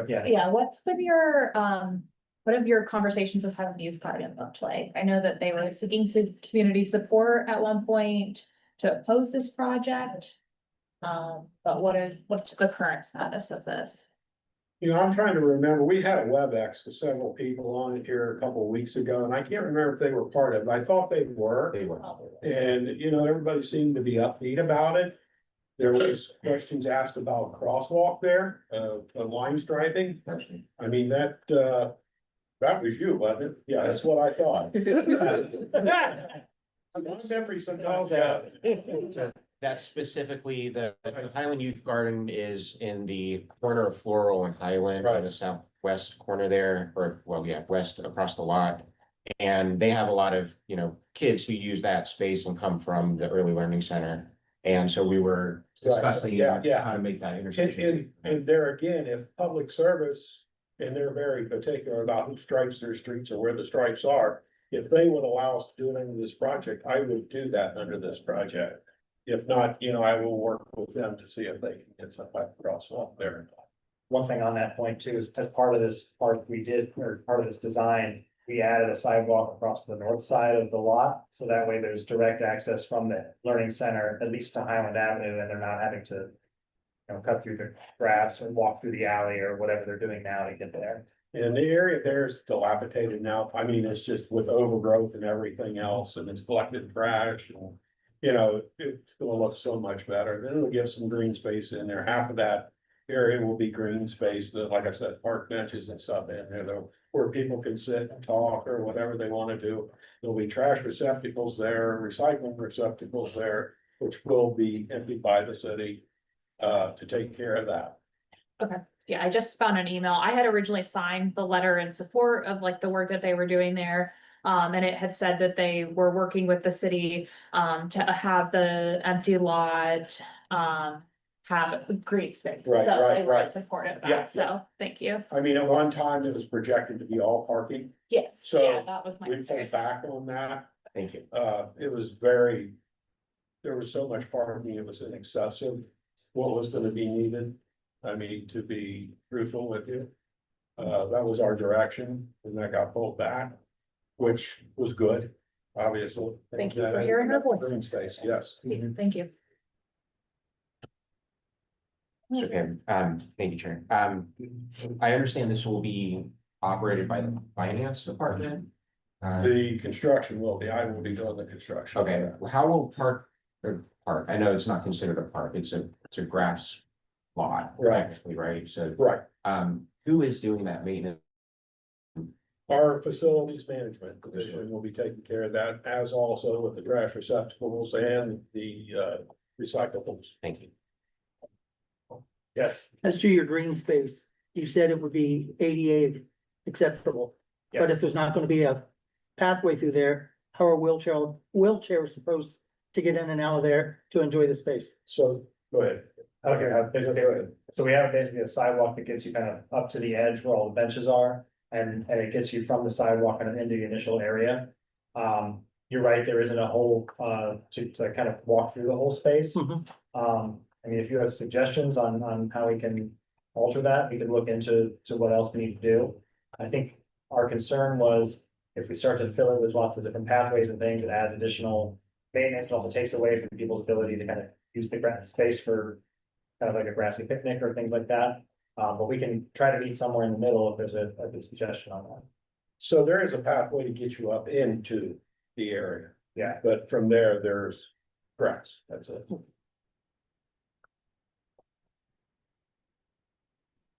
yeah.
Yeah, what's been your, what have your conversations with Highland Youth Garden looked like? I know that they were seeking some community support at one point to oppose this project. But what's the current status of this?
You know, I'm trying to remember, we had a WebEx with several people on it here a couple of weeks ago, and I can't remember if they were part of it. I thought they were.
They were.
And, you know, everybody seemed to be upbeat about it. There was questions asked about crosswalk there, line striping. I mean, that was you, wasn't it? Yeah, that's what I thought. My memory sometimes,
That's specifically the Highland Youth Garden is in the corner of Floral and Highland on the southwest corner there, or well, yeah, west across the lot. And they have a lot of, you know, kids who use that space and come from the early learning center. And so we were discussing how to make that intersection.
And there again, if public service, and they're very particular about who stripes their streets or where the stripes are. If they would allow us to do it under this project, I would do that under this project. If not, you know, I will work with them to see if they can get some type of crosswalk there.
One thing on that point too, is as part of this design, we added a sidewalk across the north side of the lot. So that way there's direct access from the learning center, at least to Highland Avenue, and they're not having to, you know, cut through the grass or walk through the alley or whatever they're doing now to get there.
And the area there is dilapidated now. I mean, it's just with overgrowth and everything else, and it's collected trash. And, you know, it's gonna look so much better. Then it'll give some green space in there. Half of that area will be green space, that, like I said, park benches and stuff in there, though, where people can sit and talk or whatever they want to do. There'll be trash receptacles there, recycling receptacles there, which will be emptied by the city to take care of that.
Okay, yeah, I just found an email. I had originally signed the letter in support of like the work that they were doing there. And it had said that they were working with the city to have the empty lot have green space.
Right,
So
right,
they were
right.
supportive of
Yeah,
that, so thank you.
I mean, at one time it was projected to be all parking.
Yes,
So
yeah, that was my
we
concern.
pulled back on that.
Thank you.
It was there was so much parking, it was in excessive. What was gonna be needed, I mean, to be truthful with you. That was our direction, and that got pulled back, which was good, obviously.
Thank you for hearing our voice.
Green space, yes.
Thank you.
Okay, thank you, Chair. I understand this will be operated by the finance department.
The construction will be, I will be doing the construction.
Okay, how will park, I know it's not considered a park, it's a grass lot.
Right.
Technically, right, so.
Right.
Who is doing that maintenance?
Our facilities management division will be taking care of that, as also with the trash receptacles and the recyclables.
Thank you.
Yes.
As to your green space, you said it would be ADA accessible.
But
Yes.
if there's not gonna be a pathway through there, how are wheelchairs supposed to get in and out of there to enjoy the space?
So, go ahead.
Okay, so we have basically a sidewalk that gets you kind of up to the edge where all the benches are. And it gets you from the sidewalk kind of into the initial area. You're right, there isn't a whole, to kind of walk through the whole space. I mean, if you have suggestions on how we can alter that, we could look into what else we need to do. I think our concern was if we start to fill it with lots of different pathways and things, it adds additional maintenance. It also takes away from people's ability to kind of use the grass space for kind of like a grassy picnic or things like that. But we can try to meet somewhere in the middle if there's a good suggestion on that.
So there is a pathway to get you up into the area,
Yeah,
but from there, there's grass, that's it.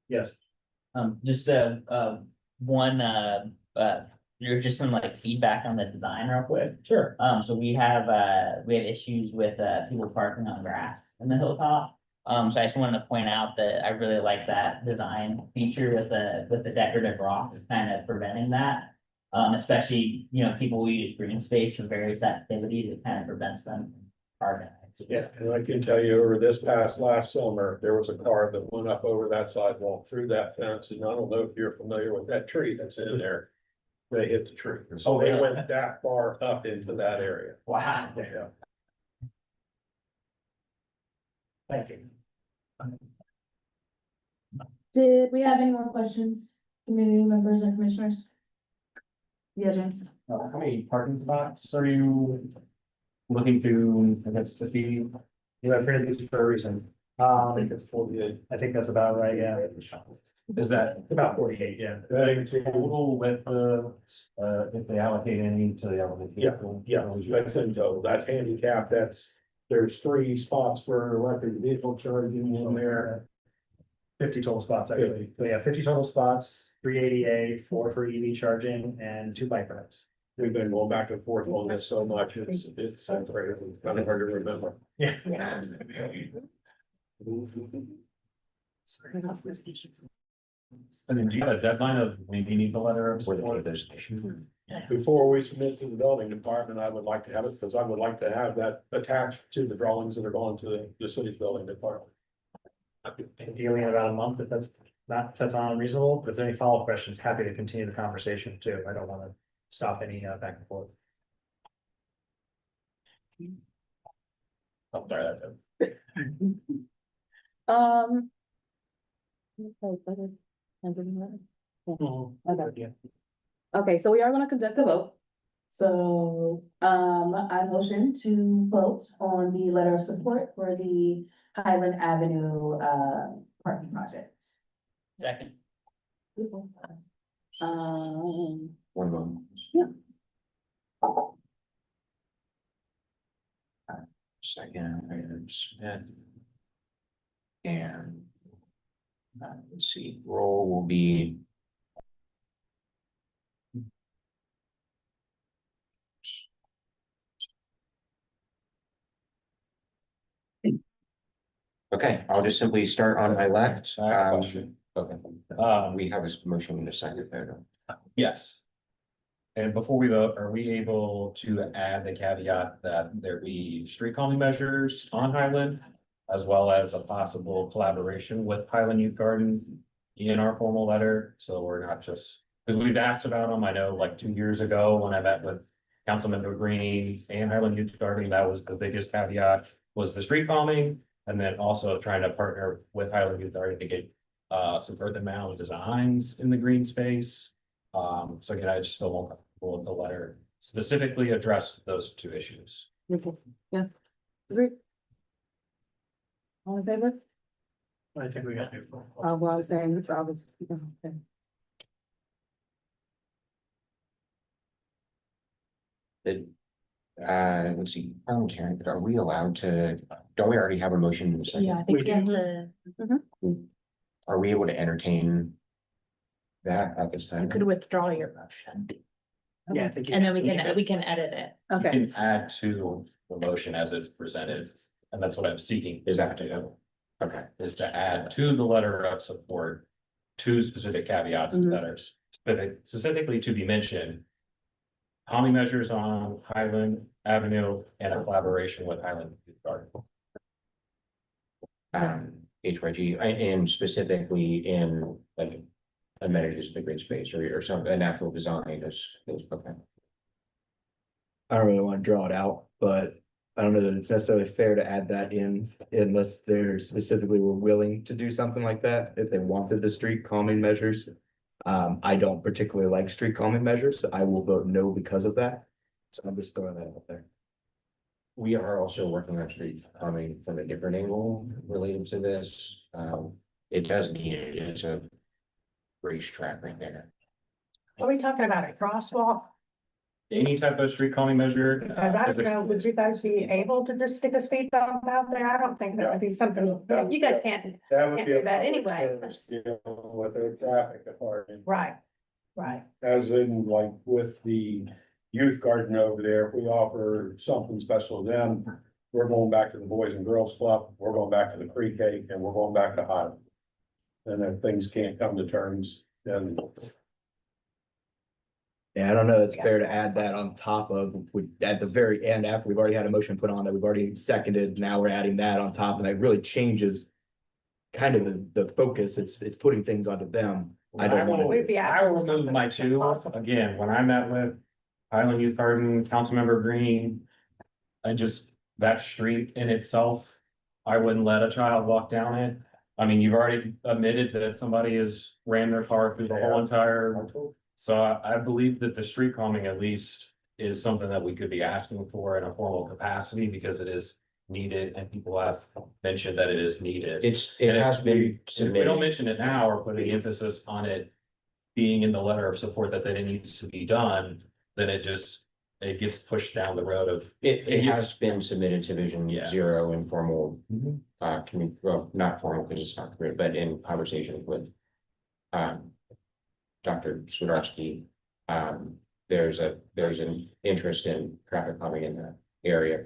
yes.
Just one you're just some like feedback on the design real quick.
Sure.
So we have issues with people parking on grass in the hilltop. So I just wanted to point out that I really like that design feature with the decorative rocks kind of preventing that. Especially, you know, people who use green space for various activities, it kind of prevents them from parking.
Yeah, and I can tell you over this past last summer, there was a car that went up over that sidewalk through that fence, and I don't know if you're familiar with that tree that's in there. They hit the tree, so they went that far up into that area.
Wow.
Yeah.
Thank you.
Did we have any more questions, community members and commissioners? Yeah, James.
How many parking spots are you looking to, I guess, the fee?
You have printed these for a reason.
I think it's 48.
I think that's about right, yeah.
Is that
About 48, yeah.
total with the, if they allocate any to the element?
Yeah, that's in total, that's handicap, there's 3 spots for electric vehicle charging in there.
50 total spots, actually. So yeah, 50 total spots, 3 ADA, 4 for EV charging, and 2 bike racks.
We've been going back and forth on this so much, it's kind of hard to remember.
Yeah.
And then do you have a deadline of when you need the letter of support?
Before we submit to the building department, I would like to have it, because I would like to have that attached to the drawings that are going to the city's building department.
Ideally in about a month, if that's unreasonable, but if there are any follow-up questions, happy to continue the conversation too. I don't want to stop any back and forth.
Oh, sorry, that's it.
Okay, so we are gonna conduct a vote. So, I motion to vote on the letter of support for the Highland Avenue, parking project.
Second.
One moment.
Yeah.
Second, items. And. Let's see, roll will be. Okay, I'll just simply start on my left.
I have a question.
Okay, we have a motion in a second there.
Yes. And before we vote, are we able to add the caveat that there be street calming measures on Highland? As well as a possible collaboration with Highland Youth Garden in our formal letter, so we're not just, because we've asked about them, I know like 2 years ago when I met with Councilman Greeny and Highland Youth Garden, that was the biggest caveat, was the street calming. And then also trying to partner with Highland Youth Garden to get some further mound designs in the green space. So again, I just feel more comfortable with the letter specifically address those 2 issues.
Yeah. Agree. All in favor?
I think we got to.
Well, I was saying, I was, okay.
Let's see, parliamentarian, but are we allowed to, don't we already have a motion in a second?
Yeah, I think we have to,
Are we able to entertain that at this
you
time?
could withdraw your motion.
Yeah, I think.
And then we can edit it.
You
Okay,
can add to the motion as it's presented, and that's what I'm seeking.
Is that to do? Okay,
Is to add to the letter of support 2 specific caveats that are specifically to be mentioned. Calming measures on Highland Avenue and a collaboration with Highland Youth Garden.
HYG, and specifically in like amenities of the green space or some, a natural design is okay.
I don't really want to draw it out, but I don't know that it's necessarily fair to add that in unless they're specifically were willing to do something like that, if they wanted the street calming measures. I don't particularly like street calming measures, so I will vote no because of that. So I'm just throwing that out there.
We are also working on street calming from a different angle related to this. It does need it. It's a racetrack right there.
Are we talking about a crosswalk?
Any type of street calming measure.
Because I don't know, would you guys be able to just stick a speed bump out there? I don't think that would be something, you guys can't,
That would
can't
be
do
a
that
public
anyway.
service deal with the traffic department.
Right, right.
As in like with the youth garden over there, if we offer something special to them, we're going back to the Boys and Girls Club, we're going back to the pre-K, and we're going back to Highland. And if things can't come to terms, then
Yeah, I don't know, it's fair to add that on top of, at the very end, after we've already had a motion put on that we've already seconded, now we're adding that on top, and that really changes. Kind of the focus, it's putting things onto them. I don't want
We'd be
I will
asking for
remove my
something
two,
possible.
again, when I met with Highland Youth Garden, Councilmember Green. I just, that street in itself, I wouldn't let a child walk down it. I mean, you've already admitted that somebody has ran their car through the whole entire. So I believe that the street calming at least is something that we could be asking for in a formal capacity because it is needed and people have mentioned that it is needed.
It
And
has
if
been
we don't
submitted.
mention it now or put the emphasis on it being in the letter of support that it needs to be done, then it gets pushed down the road of.
It has been submitted to Vision
Yeah.
Zero in formal, well, not formal because it's not committed, but in conversations with Dr. Swiderski. There's an interest in traffic calming in that area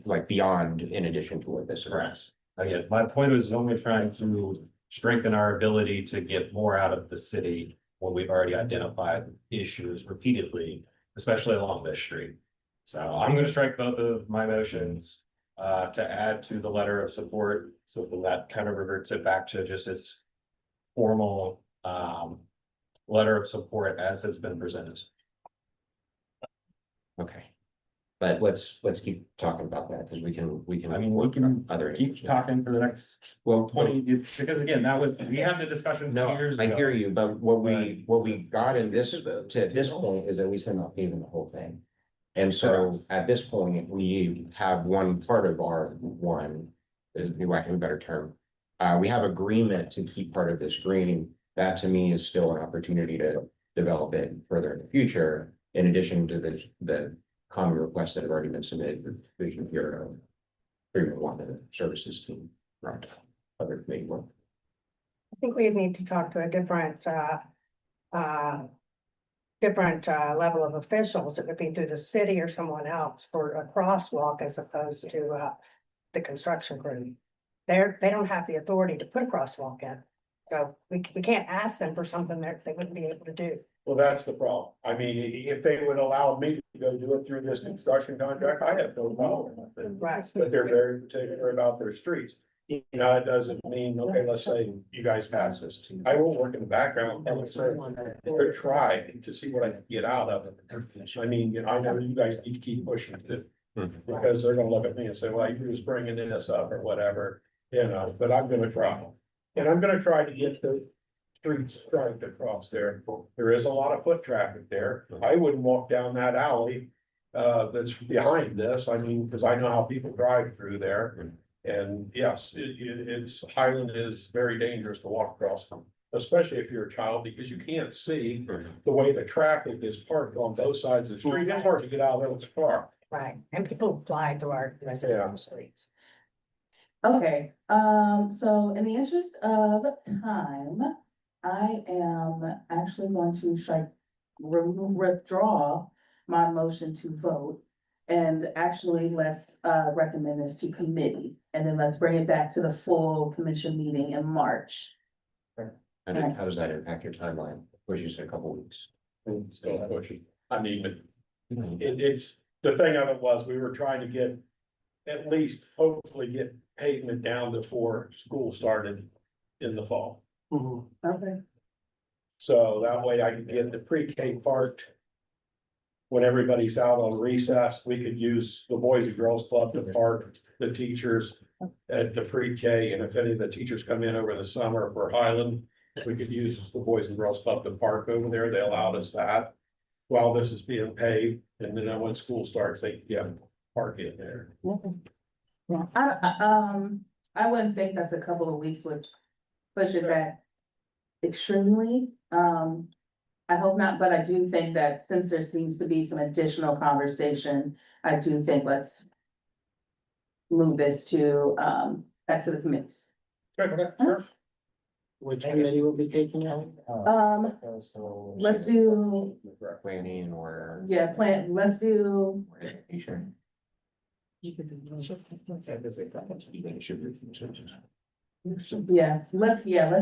like beyond, in addition to what this is.
Again, my point was only trying to strengthen our ability to get more out of the city when we've already identified issues repeatedly, especially along this street. So I'm gonna strike both of my motions to add to the letter of support, so that kind of reverts it back to just its formal letter of support as it's been presented.
Okay. But let's keep talking about that because we can.
I mean, we can keep talking for the next 20, because again, we had the discussion 2
No,
years
I
ago.
hear you, but what we got in this, to this point is that we said not paving the whole thing. And so at this point, we have one part of our lack of a better term. We have agreement to keep part of this green. That to me is still an opportunity to develop it further in the future, in addition to the common requests that have already been submitted with Vision Bureau. Agreement one of the services team, right? Other committee work.
I think we need to talk to a different level of officials. It would be through the city or someone else for a crosswalk as opposed to the construction crew. They don't have the authority to put a crosswalk in. So we can't ask them for something that they wouldn't be able to do.
well, that's the problem. I mean, if they would allow me to go do it through this construction contract, I have no problem with it.
Right.
But they're very particular about their streets. You know, it doesn't mean, okay, let's say you guys pass this. I will work in the background, or try to see what I can get out of it. I mean, I know you guys need to keep pushing it. Because they're gonna look at me and say, well, you're just bringing this up or whatever, but I'm gonna try. And I'm gonna try to get the streets striped across there. There is a lot of foot traffic there. I wouldn't walk down that alley that's behind this. I mean, because I know how people drive through there. And yes, it's Highland is very dangerous to walk across, especially if you're a child, because you can't see the way the traffic is parked on both sides of the street. It's hard to get out there with a car.
Right, and people fly through our residential streets.
Okay, so in the interest of time, I am actually going to withdraw my motion to vote. And actually, let's recommend this to committee, and then let's bring it back to the full commission meeting in March.
And how does that impact your timeline? Which is a couple weeks.
Still pushing. I mean, it's, the thing of it was, we were trying to get, at least hopefully get pavement down before school started in the fall.
Okay.
So that way I could get the pre-K parked. When everybody's out on recess, we could use the Boys and Girls Club to park the teachers at the pre-K. And if any of the teachers come in over the summer for Highland, we could use the Boys and Girls Club to park over there. They allowed us that while this is being paved. And then when school starts, they can get park in there.
Yeah, I wouldn't think that the couple of weeks would push it back extremely. I hope not, but I do think that since there seems to be some additional conversation, I do think let's move this to, back to the committees.
Which committee will be taking it?
Let's do,
Planning or.
yeah, let's do,
Education.
let's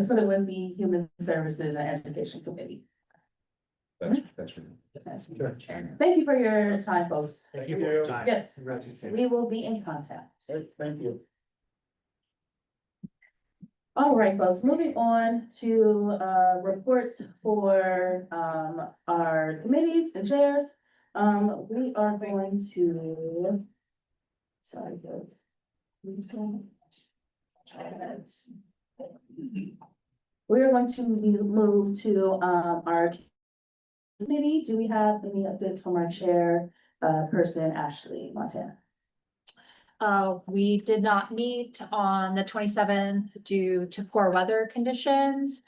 put it with the Human Services and Education Committee.
That's.
Thank you for your time, folks.
Thank you for your time.
Yes, we will be in contact.
Thank you.
All right, folks, moving on to reports for our committees and chairs. We are going to. Sorry, folks. We're going to move to our committee. Do we have any updates from our chair person, Ashley Montana?
We did not meet on the 27th due to poor weather conditions.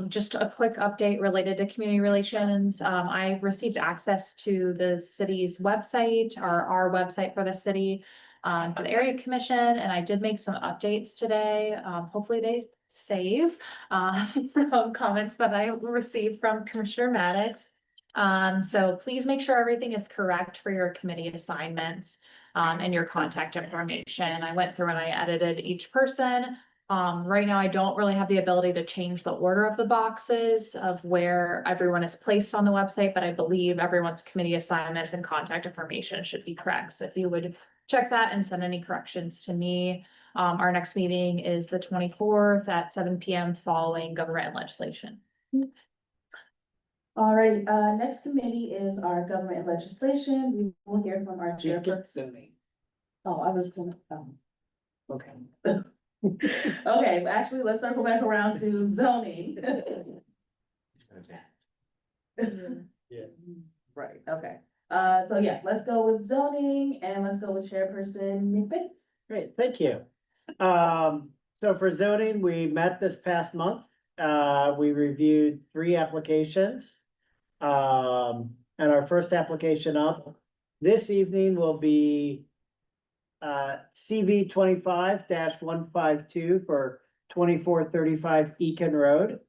Just a quick update related to community relations. I received access to the city's website, or our website for the city, for the area commission, and I did make some updates today. Hopefully they save from comments that I received from Commissioner Maddox. So please make sure everything is correct for your committee assignments and your contact information. I went through and I edited each person. Right now, I don't really have the ability to change the order of the boxes of where everyone is placed on the website, but I believe everyone's committee assignments and contact information should be correct. So if you would check that and send any corrections to me. Our next meeting is the 24th at 7 p.m. following government and legislation.
All right, next committee is our government and legislation. We will hear from our chairperson. Oh, I was gonna, okay. Okay, actually, let's circle back around to zoning.
Yeah.
Right, okay. So yeah, let's go with zoning and let's go with chairperson Nick Bates.
Great, thank you. So for zoning, we met this past month. We reviewed 3 applications. And our first application up this evening will be CV 25-152 for 2435 Eakin Road.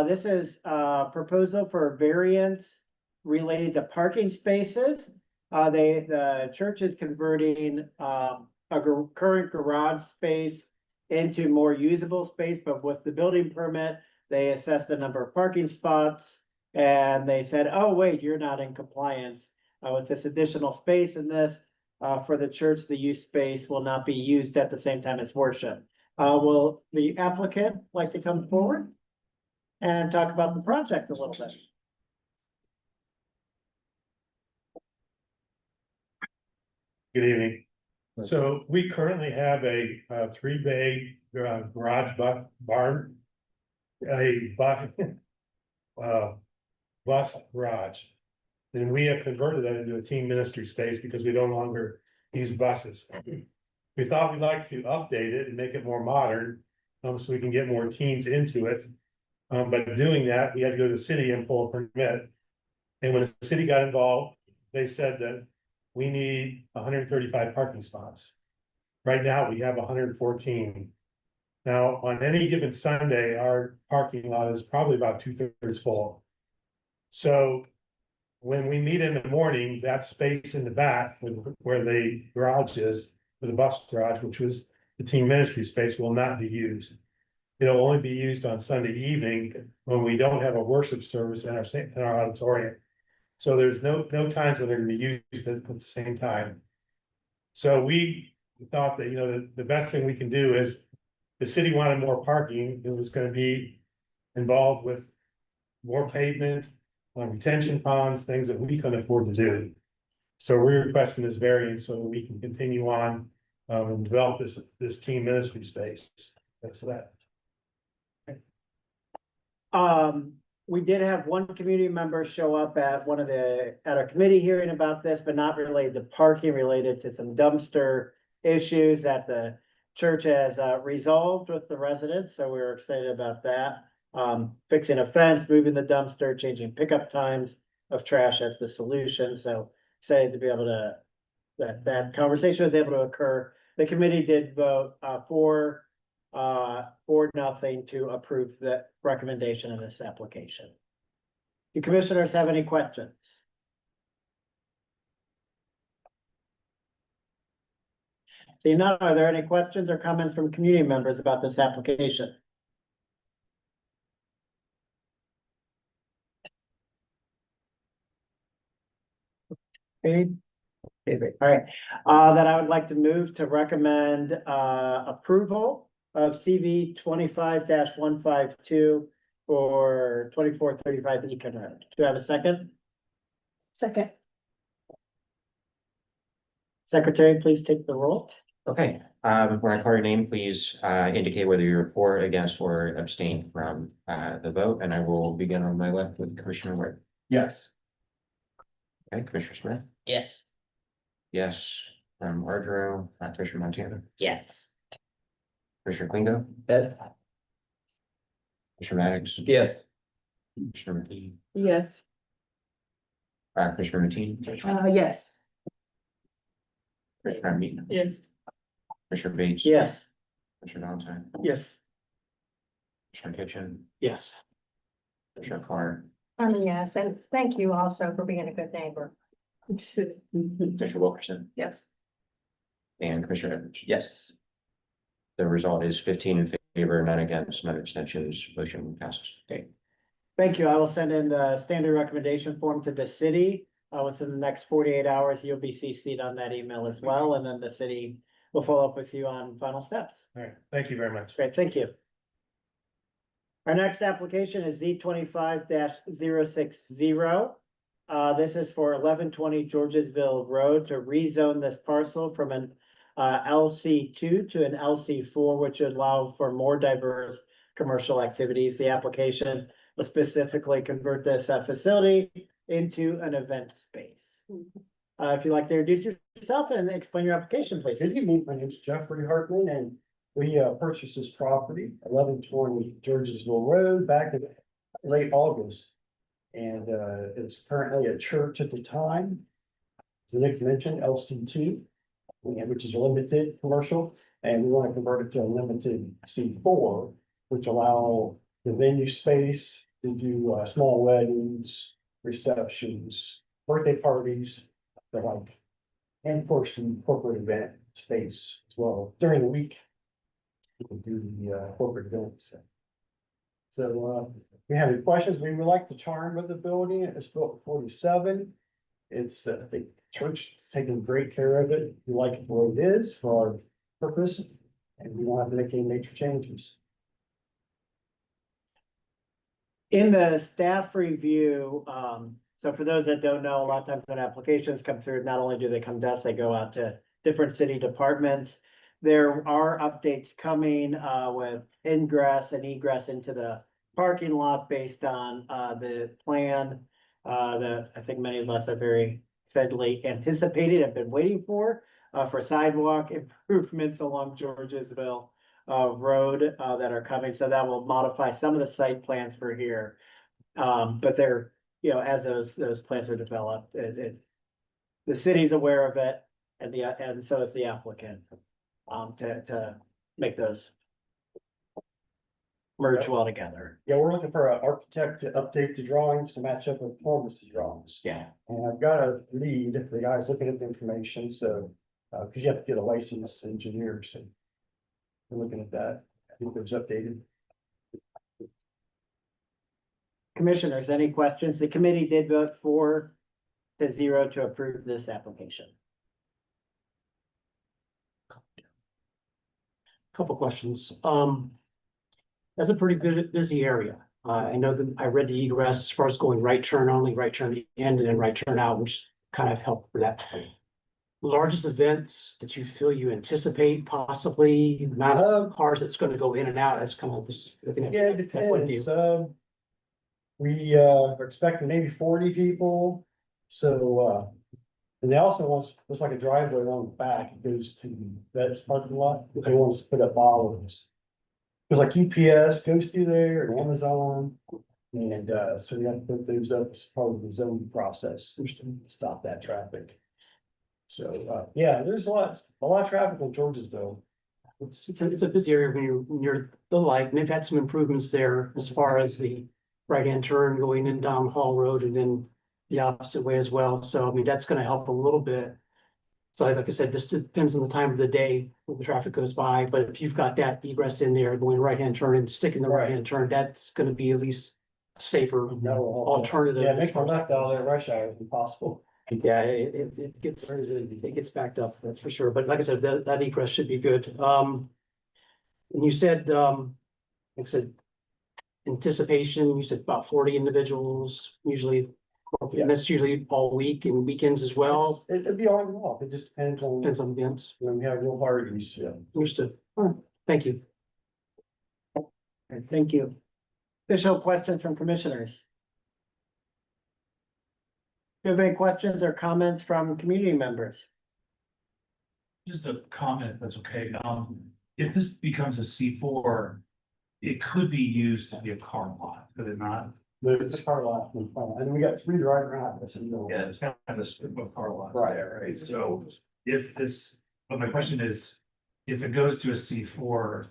This is a proposal for variance related to parking spaces. The church is converting current garage space into more usable space, but with the building permit, they assessed the number of parking spots. And they said, oh, wait, you're not in compliance with this additional space in this. For the church, the use space will not be used at the same time as worship. Will the applicant like to come forward and talk about the project a little bit?
Good evening. So we currently have a 3-bay garage barn, bus garage. And we have converted that into a teen ministry space because we no longer use buses. We thought we'd like to update it and make it more modern, so we can get more teens into it. But doing that, we had to go to the city and pull a permit. And when the city got involved, they said that we need 135 parking spots. Right now, we have 114. Now, on any given Sunday, our parking lot is probably about 2/3 full. So when we meet in the morning, that space in the back where the garage is, for the bus garage, which was the teen ministry space, will not be used. it'll only be used on Sunday evening when we don't have a worship service in our auditorium. So there's no times when they're gonna be used at the same time. So we thought that, the best thing we can do is, the city wanted more parking, it was gonna be involved with more pavement, retention ponds, things that we couldn't afford to do. So we're requesting this variance so that we can continue on, and develop this team ministry space. That's that.
We did have one community member show up at at our committee hearing about this, but not related to parking, related to some dumpster issues that the church has resolved with the residents, so we were excited about that. Fixing a fence, moving the dumpster, changing pickup times of trash as the solution, so excited to be able to, that conversation was able to occur. The committee did vote for nothing to approve the recommendation of this application. Do commissioners have any questions? Seeing none, are there any questions or comments from community members about this application? Okay. All right, then I would like to move to recommend approval of CV 25-152 for 2435 Econ Road. Do I have a second?
Second.
Secretary, please take the roll.
Okay, when I call your name, please indicate whether you're for, against, or abstain from the vote, and I will begin on my left with Commissioner Ward.
Yes.
Okay, Commissioner Smith?
Yes.
Yes. From Ardro, Commissioner Montana?
Yes.
Commissioner Klingo?
Yes.
Commissioner Maddox?
Yes.
Commissioner McKee?
Yes.
Commissioner Mateen?
Yes.
Commissioner Meaton?
Yes.
Commissioner Bates?
Yes.
Commissioner Valentine?
Yes.
Commissioner Kitchen?
Yes.
Commissioner Carr?
Yes, and thank you also for being a good neighbor.
Commissioner Wilkerson?
Yes.
And Commissioner Evans?
Yes.
The result is 15 in favor, none against, none abstentions. Motion passes. Okay.
Thank you. I will send in the standard recommendation form to the city. Within the next 48 hours, you'll be CC'd on that email as well, and then the city will follow up with you on final steps.
All right, thank you very much.
Great, thank you. Our next application is Z 25-060. This is for 1120 Georgesville Road to rezone this parcel from an LC2 to an LC4, which would allow for more diverse commercial activities. The application will specifically convert this facility into an event space. If you'd like to introduce yourself and explain your application, please.
Good evening, my name is Jeffrey Hartman, and we purchased this property, 1120 Georgesville Road, back in late August. And it's currently a church at the time. As Nick mentioned, LC2, which is a limited commercial, and we want to convert it to a limited C4, which allow the venue space to do small weddings, receptions, birthday parties, they're like, and of course, some corporate event space as well. During the week, we can do the corporate events. So if you have any questions, we would like the charm of the building. It's built in 47. It's the church is taking great care of it. We like it the way it is for our purpose, and we don't have to make any major changes.
In the staff review, so for those that don't know, a lot of times when applications come through, not only do they come to us, they go out to different city departments. There are updates coming with ingress and egress into the parking lot based on the plan that I think many of us are very excitedly anticipated, have been waiting for sidewalk improvements along Georgesville Road that are coming. So that will modify some of the site plans for here. But they're, as those plans are developed, the city's aware of it, and so is the applicant, to make those merge well together.
Yeah, we're looking for an architect to update the drawings to match up with Columbus's drawings.
Yeah.
And I've got a lead, the guy's looking at the information, so, cause you have to get a licensed engineer, so. We're looking at that, I think it was updated.
Commissioners, any questions? The committee did vote 4-0 to approve this application.
Couple questions. That's a pretty busy area. I know that I read the egress as far as going right turn only, right turn in, and then right turn out, which kind of helped for that. Largest events that you feel you anticipate possibly, amount of cars that's gonna go in and out, that's kind of this. I think
Yeah, it
that would be-
depends. We are expecting maybe 40 people. So, and they also want, there's like a driveway on the back, it goes to that's parking lot. They want us to put up bollards. There's like UPS goes through there and Amazon. And, so we have to put those up as part of the zoning process to stop that traffic. So, yeah, there's a lot of traffic in Georgesville.
It's a busy area when you're near the light, and they've had some improvements there as far as the right-hand turn going in down Hall Road and then the opposite way as well. So, I mean, that's gonna help a little bit. So like I said, this depends on the time of the day when the traffic goes by, but if you've got that egress in there, going right-hand turn and sticking the right-hand turn, that's gonna be at least safer alternative.
Yeah, make my left out of there rush hour if possible.
Yeah, it gets backed up, that's for sure. But like I said, that egress should be good. And you said, like I said, anticipation, you said about 40 individuals, usually. And that's usually all week and weekends as well.
It'd be on and off. It just depends on
events.
when we have real parties, yeah.
Understood. All right, thank you.
Okay, thank you. Additional questions from commissioners? Do you have any questions or comments from community members?
Just a comment, if that's okay. If this becomes a C4, it could be used to be a car lot, could it not?
There's a car lot in front, and we got 3 driving outlets in the middle.
Yeah, it's kind of a strip of car lots
Right.
there, right? So if this, but my question is, if it goes to a C4,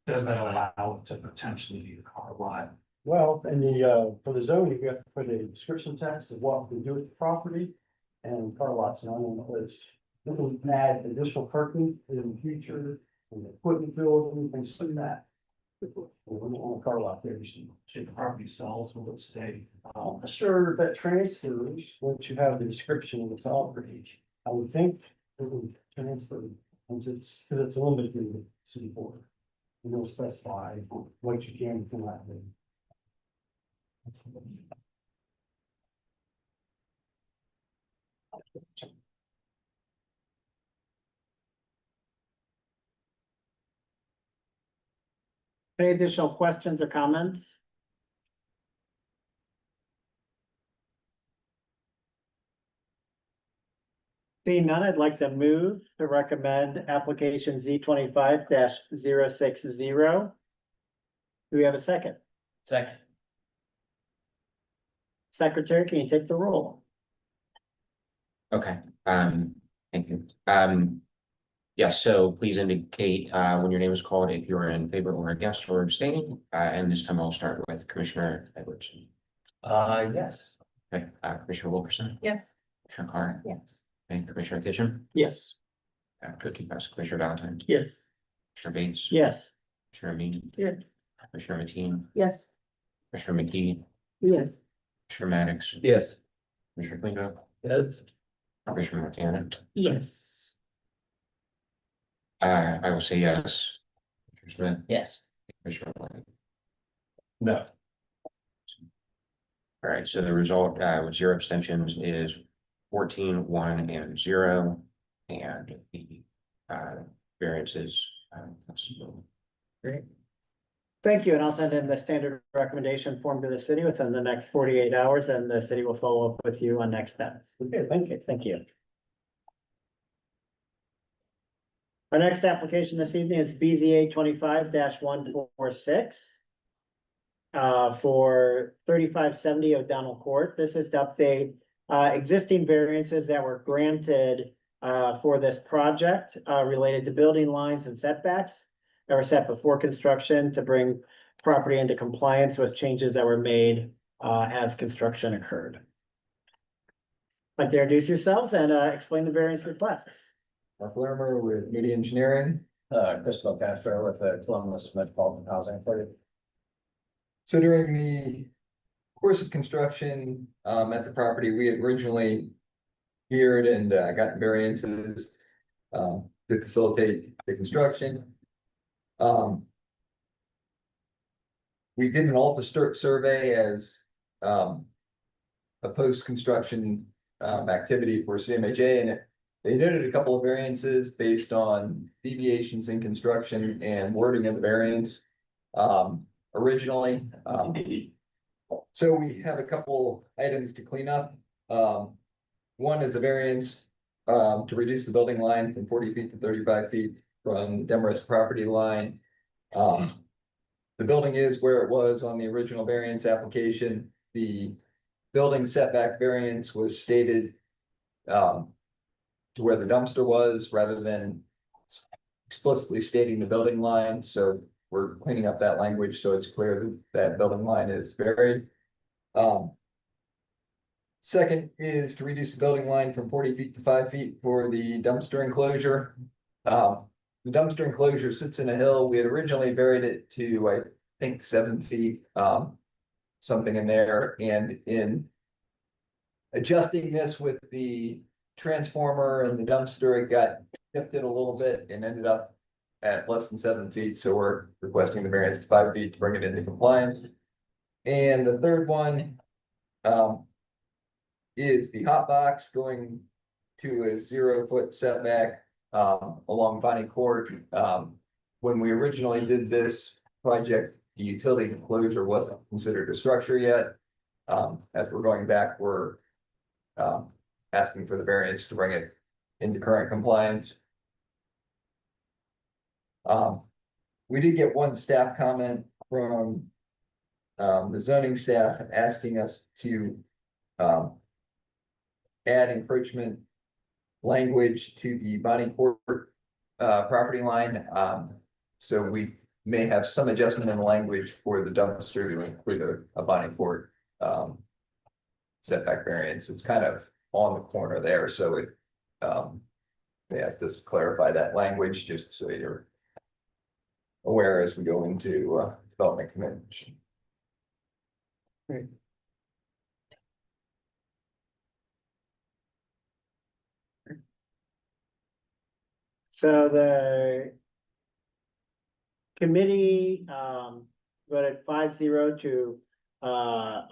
does that allow it to potentially be a car lot?
Well, in the, for the zoning, you have to put a description text of what we do with the property and car lots, and I don't know, it's. We can add additional parking in the future, and equipment building, things like that. On a car lot there,
If the property sells, will it stay?
I'm not sure if that transfers, once you have the description of the property, I would think it would transfer, once because it's limited to the city board. And they'll specify what you can and cannot do.
Any additional questions or comments? Seeing none, I'd like to move to recommend application Z25-060. Do we have a second?
Second.
Secretary, can you take the roll?
Okay, thank you. Yes, so please indicate when your name is called, if you're in favor or against or abstaining. And this time I'll start with Commissioner Edwards.
Yes.
Okay, Commissioner Wilkerson,
Yes.
Commissioner Carr,
Yes.
and Commissioner Kitchen.
Yes.
Good to pass. Commissioner Valentine,
Yes.
Commissioner Bates.
Yes.
Commissioner Amin.
Yes.
Commissioner Mateen,
Yes.
Commissioner McKee,
Yes.
Commissioner Maddox,
Yes.
Commissioner Cleaver,
Yes.
Commissioner Montana.
Yes.
I will say yes. Commissioner Smith,
Yes.
Commissioner White.
No.
All right, so the result with 0 abstentions is 14, 1, and 0. And the variances.
Great. Thank you, and I'll send in the standard recommendation form to the city within the next 48 hours, and the city will follow up with you on next steps.
Okay, thank you.
Thank you. Our next application this evening is BZA 25-146. For 3570 O'Donnell Court. This is to update existing variances that were granted for this project related to building lines and setbacks that were set before construction to bring property into compliance with changes that were made as construction occurred. Like to introduce yourselves and explain the variance requests.
Mark Lermer with Media Engineering, Crystal Castro with the Columbus Metropolitan Housing Authority. Considering the
course of construction, at the property, we had originally geared and, gotten variances, to facilitate the construction. We did an alter survey as, a post-construction, activity for CMHA, and they noted a couple of variances based on deviations in construction and wording of the variance, originally. So we have a couple items to clean up. One is a variance to reduce the building line from 40 feet to 35 feet from Demarest property line. The building is where it was on the original variance application. The building setback variance was stated to where the dumpster was rather than explicitly stating the building line. So we're cleaning up that language so it's clear that building line is varied. Second is to reduce the building line from 40 feet to 5 feet for the dumpster enclosure. The dumpster enclosure sits in a hill. We had originally varied it to, I think, 7 feet, something in there. And in adjusting this with the transformer and the dumpster, it got shifted a little bit and ended up at less than 7 feet. So we're requesting the variance to 5 feet to bring it into compliance. And the third one, is the hot box going to a 0-foot setback along Bonnie Court. When we originally did this project, the utility enclosure wasn't considered a structure yet. As we're going back, we're asking for the variance to bring it into current compliance. We did get one staff comment from the zoning staff asking us to add encroachment language to the Bonnie Court property line. So we may have some adjustment in the language for the dumpster to include a Bonnie Court setback variance. It's kind of on the corner there, so it they asked us to clarify that language just so you're aware as we go into development commission.
Great. So the committee voted 5-0 to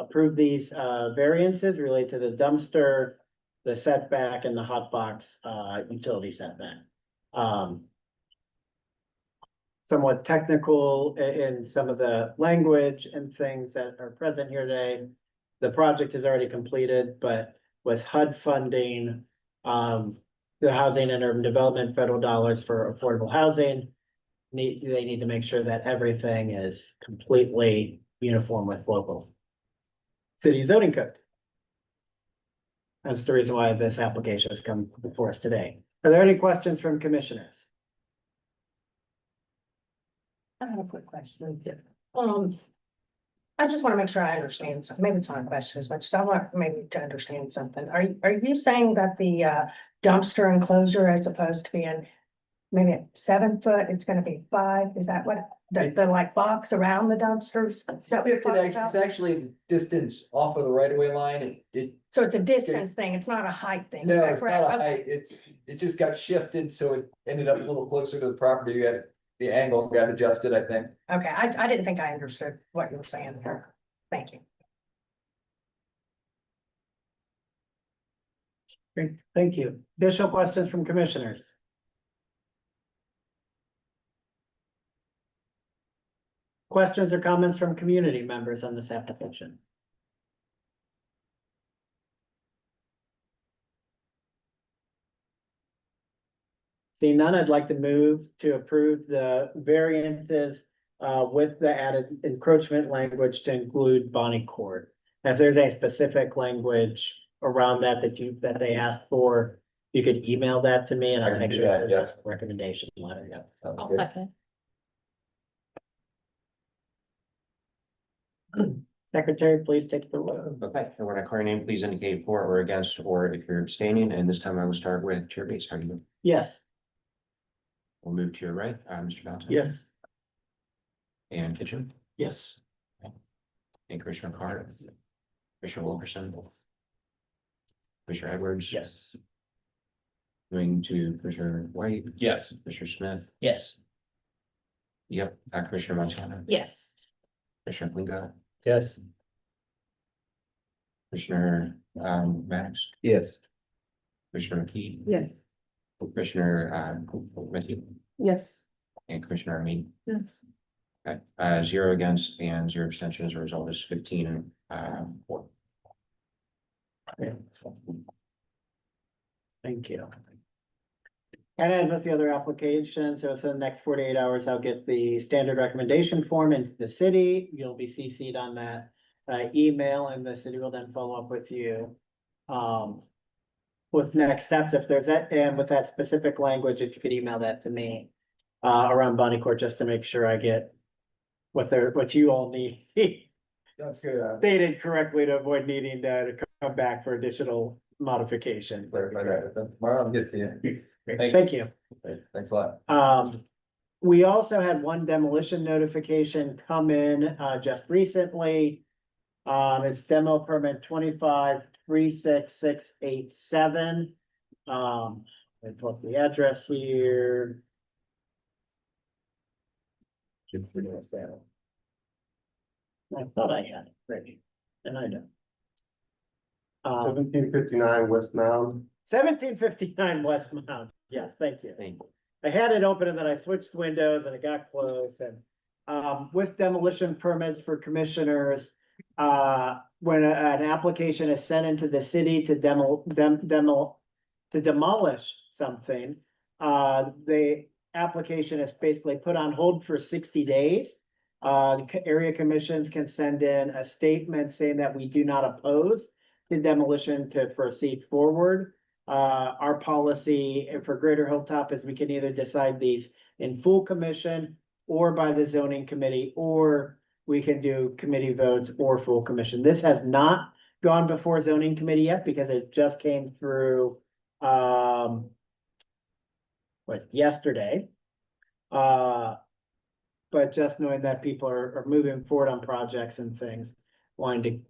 approve these variances related to the dumpster, the setback, and the hot box utility setback. Somewhat technical in some of the language and things that are present here today. The project is already completed, but with HUD funding, the Housing and Urban Development federal dollars for affordable housing, they need to make sure that everything is completely uniform with local city zoning code. That's the reason why this application has come before us today. Are there any questions from commissioners?
I have a quick question. I just want to make sure I understand something. Maybe it's not a question as much as I want maybe to understand something. Are you saying that the dumpster enclosure as opposed to being maybe at 7 foot, it's gonna be 5? Is that what the like box around the dumpsters? Is that what you're talking about?
It's actually distance off of the right of way line.
So it's a distance thing. It's not a height thing. is
No,
that
it's
correct?
not a
Okay.
height. It just got shifted, so it ended up a little closer to the property. The angle got adjusted, I think.
Okay, I didn't think I understood what you were saying there. Thank you.
Great, thank you. Additional questions from commissioners? Questions or comments from community members on this application? Seeing none, I'd like to move to approve the variances with the added encroachment language to include Bonnie Court. If there's a specific language around that that they asked for, you could email that to me and I'll make sure that yes, recommendation letter. Yeah, sounds
I'll
good.
second.
Secretary, please take the roll.
Okay, and when I call your name, please indicate for or against, or if you're abstaining, and this time I will start with Chair Bates. How do you move?
Yes.
We'll move to your right, Mr. Valentine.
Yes.
And Kitchen,
Yes.
and Commissioner Carter. Commissioner Wilkerson. Commissioner Edwards.
Yes.
Moving to Commissioner White,
Yes.
Commissioner Smith.
Yes.
Yep, Commissioner Montana,
Yes.
Commissioner Klingo,
Yes.
Commissioner Maddox,
Yes.
Commissioner McKee,
Yes.
Commissioner Matthew,
Yes.
and Commissioner Amin.
Yes.
Okay, 0 against and 0 abstentions. The result is 15 and 4.
Thank you. And as with the other applications, so within the next 48 hours, I'll get the standard recommendation form into the city. You'll be CC'd on that email, and the city will then follow up with you. With next steps, if there's that, and with that specific language, if you could email that to me around Bonnie Court, just to make sure I get what you all need
That's good.
stated correctly to avoid needing to come back for additional modification.
Tomorrow I'll get to you.
Thank you.
Thanks a lot.
We also had one demolition notification come in, just recently. It's demo permit 25-36687. I put the address here. I thought I had it ready, and I don't.
1759 West Mound.
1759 West Mount. Yes, thank you. I had it open and then I switched windows and it got closed and with demolition permits for commissioners, when an application is sent into the city to demolish something, the application is basically put on hold for 60 days. Area commissions can send in a statement saying that we do not oppose the demolition to proceed forward. Our policy for Greater Hilltop is we can either decide these in full commission or by the zoning committee, or we can do committee votes or full commission. This has not gone before zoning committee yet because it just came through yesterday. But just knowing that people are moving forward on projects and things, wanting to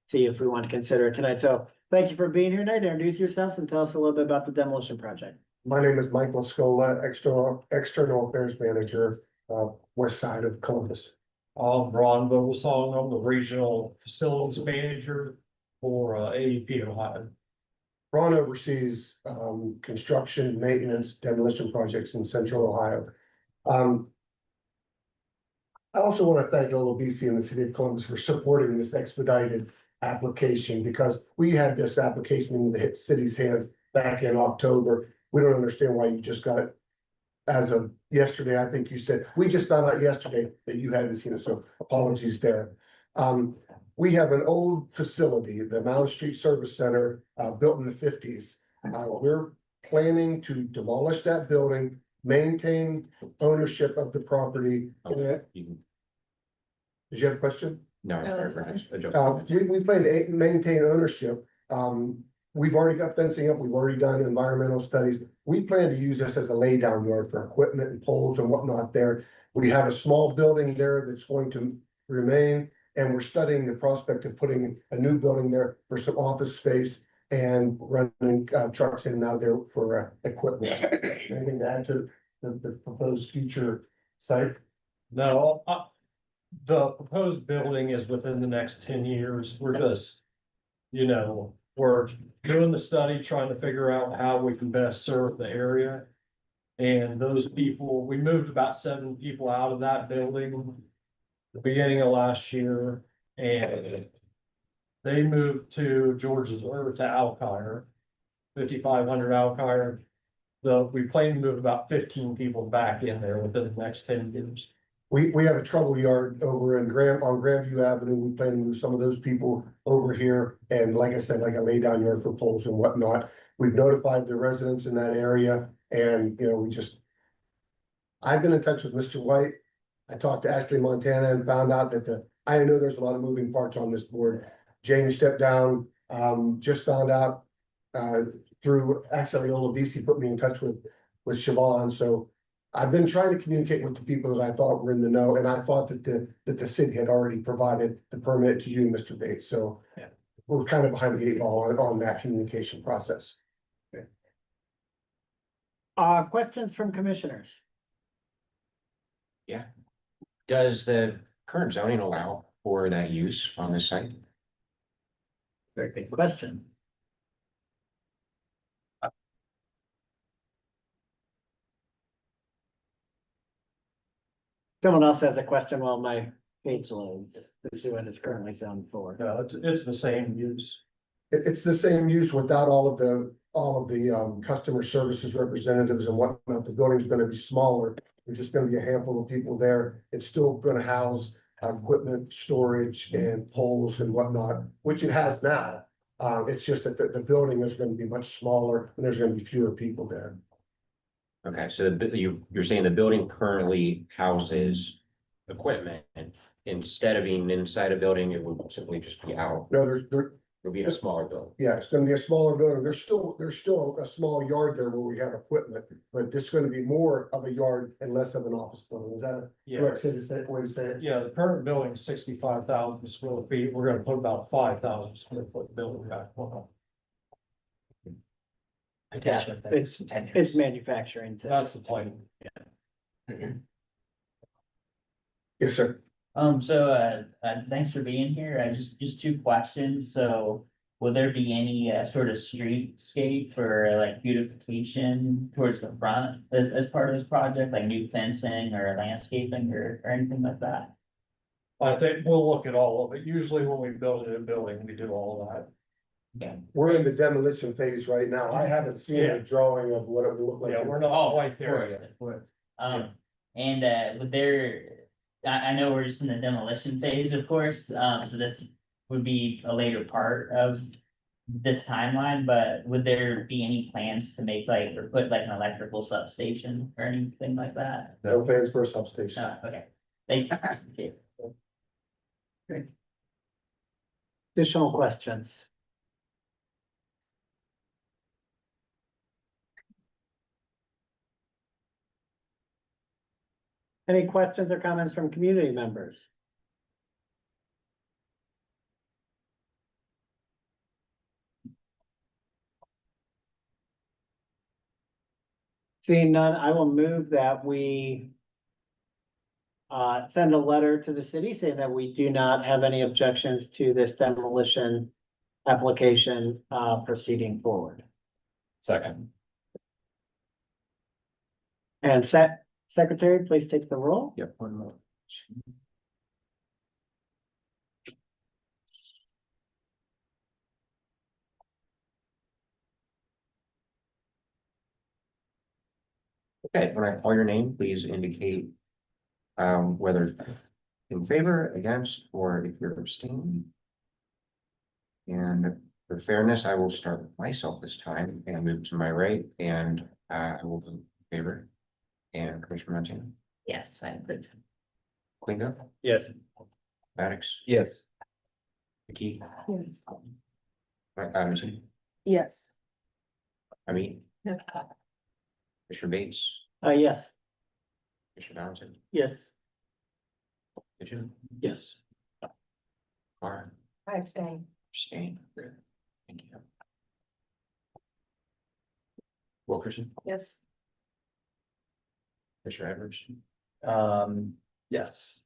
see if we want to consider it tonight. So thank you for being here tonight. Introduce yourselves and tell us a little bit about the demolition project.
My name is Michael Scola, external affairs manager, west side of Columbus.
I'm Ron Vogelsong. I'm the regional facilities manager for AEP Ohio.
Ron oversees construction, maintenance, demolition projects in central Ohio. I also want to thank OLBC and the city of Columbus for supporting this expedited application, because we had this application in the city's hands back in October. We don't understand why you just got it as of yesterday. I think you said, we just found out yesterday that you hadn't seen it, so apologies there. We have an old facility, the Mound Street Service Center, built in the 50s. We're planning to demolish that building, maintain ownership of the property. Did you have a question?
No.
We plan to maintain ownership. We've already got fencing up. We've already done environmental studies. We plan to use this as a laydown yard for equipment and poles and whatnot there. We have a small building there that's going to remain, and we're studying the prospect of putting a new building there for some office space and running trucks in and out of there for equipment. Anything to add to the proposed future site?
No, the proposed building is within the next 10 years. We're just, we're doing the study, trying to figure out how we can best serve the area. And those people, we moved about 7 people out of that building the beginning of last year, and they moved to George's or to Alkire, 5500 Alkire. We plan to move about 15 people back in there within the next 10 years.
We have a trouble yard over in on Grandview Avenue. We plan to move some of those people over here. And like I said, like a lay down yard for poles and whatnot. We've notified the residents in that area, and I've been in touch with Mr. White. I talked to Ashley Montana and found out that I know there's a lot of moving parts on this board. James stepped down, just found out through actually OLBC put me in touch with Siobhan. So I've been trying to communicate with the people that I thought were in the know, and I thought that the city had already provided the permit to you, Mr. Bates. So
we're kind of behind the eight ball on that communication process.
Questions from commissioners?
Yeah. Does the current zoning allow for that use on this site?
Very good question. Someone else has a question while my page loads. This is what it's currently zoned for.
No, it's the same use.
It's the same use without all of the customer services representatives and whatnot. The building's gonna be smaller. There's just gonna be a handful of people there. It's still gonna house equipment, storage and poles and whatnot, which it has now. It's just that the building is gonna be much smaller and there's gonna be fewer people there.
Okay, so you're saying the building currently houses equipment, and instead of being inside a building, it would simply just be out.
No,
It'll be a smaller building.
yeah, it's gonna be a smaller building. There's still a small yard there where we have equipment, but this is gonna be more of a yard and less of an office building. Is that a
Yeah.
correct way to say it?
Yeah, the current building is 65,000 square feet. We're gonna put about 5,000 square foot building back.
Yeah, it's manufacturing. So.
That's the plan.
Yes, sir.
Thanks for being here. I just two questions. So will there be any sort of streetscape or like beautification towards the front as part of this project, like new fencing or landscaping or anything like that?
I think we'll look at all of it. Usually when we build a new building, we do all of that.
Yeah.
We're in the demolition phase right now. I haven't seen a drawing of what it would look like.
Yeah, we're not quite there yet.
And would there, I know we're just in the demolition phase, of course, so this would be a later part of this timeline, but would there be any plans to make like, or put like an electrical substation or anything like that?
No plans for a substation.
Oh, okay, thank you.
Great. Additional questions? Any questions or comments from community members? Seeing none, I will move that we send a letter to the city saying that we do not have any objections to this demolition application proceeding forward.
Second.
And Secretary, please take the roll.
Yep. One more.
Okay, when I call your name, please indicate whether in favor, against, or if you're abstaining. And for fairness, I will start with myself this time and move to my right, and I will vote in favor. And Commissioner Montana,
Yes, I agree.
Quingo,
Yes.
Maddox,
Yes.
McKee,
Yes.
Missy,
Yes.
I mean, Commissioner Bates,
Yes.
Commissioner Valentin,
Yes.
Mitchell,
Yes.
Mara,
I abstain.
abstain. Thank you. Wilkerson,
Yes.
Commissioner Edwards,
Yes.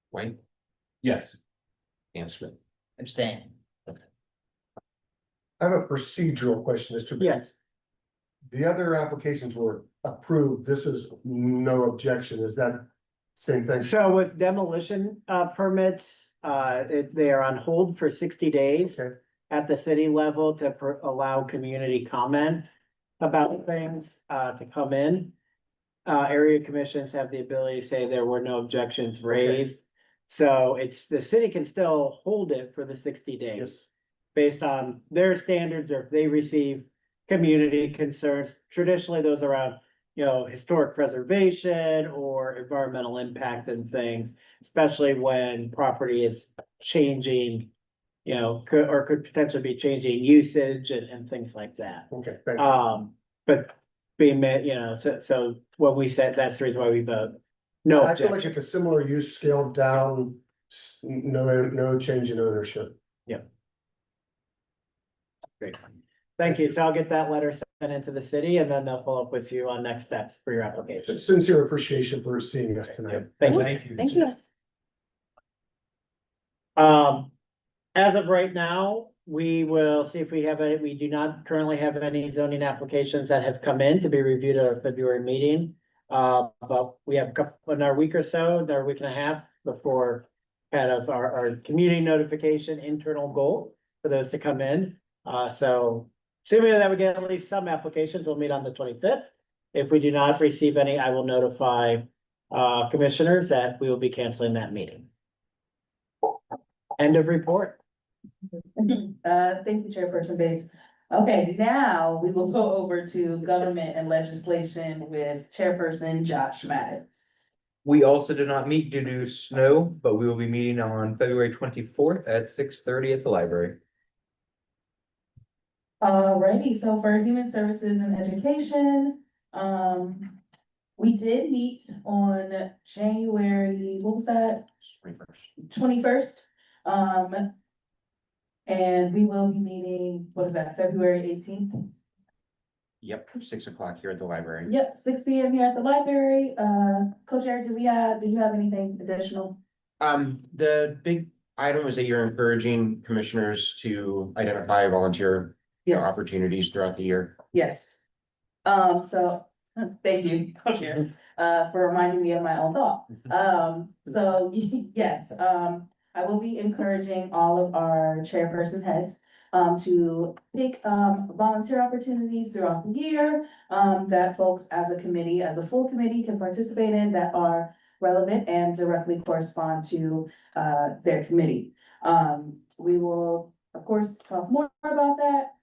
White,
Yes.
and Smith.
Abstain.
I have a procedural question, Mr. Bates.
Yes.
The other applications were approved. This is no objection. Is that same thing?
So with demolition permits, they are on hold for 60 days
Okay.
at the city level to allow community comment about things to come in. Area commissions have the ability to say there were no objections raised. So the city can still hold it for the 60 days. Based on their standards, or if they receive community concerns. Traditionally, those around, historic preservation or environmental impact and things, especially when property is changing, could potentially be changing usage and things like that.
Okay, thank you.
But being, so when we said, that's the reason why we vote. No
I feel like
objection.
it's a similar use scaled down, no change in ownership.
Great. Thank you. So I'll get that letter sent into the city and then they'll follow up with you on next steps for your application.
Sincere appreciation for seeing us tonight.
Thank you.
Thank you.
As of right now, we will see if we have any, we do not currently have any zoning applications that have come in to be reviewed at our February meeting. But we have a couple, in our week or so, our week and a half before kind of our community notification internal goal for those to come in. So assuming that we get at least some applications, we'll meet on the 25th. If we do not receive any, I will notify commissioners that we will be canceling that meeting. End of report.
Thank you, Chairperson Bates. Okay, now we will go over to government and legislation with Chairperson Josh Maddox.
We also did not meet due to snow, but we will be meeting on February 24th at 6:30 at the library.
Alrighty, so for human services and education, we did meet on January, what was that? 21st. And we will be meeting, what is that, February 18th?
Yep, 6 o'clock here at the library.
Yep, 6 p.m. here at the library. Coach Eric, did you have anything additional?
The big item was that you're encouraging commissioners to identify volunteer
Yes.
opportunities throughout the year.
Yes. So, thank you, Coach Eric, for reminding me of my own thought. So, yes, I will be encouraging all of our chairperson heads to pick volunteer opportunities throughout the year that folks as a committee, as a full committee can participate in that are relevant and directly correspond to their committee. We will, of course, talk more about that.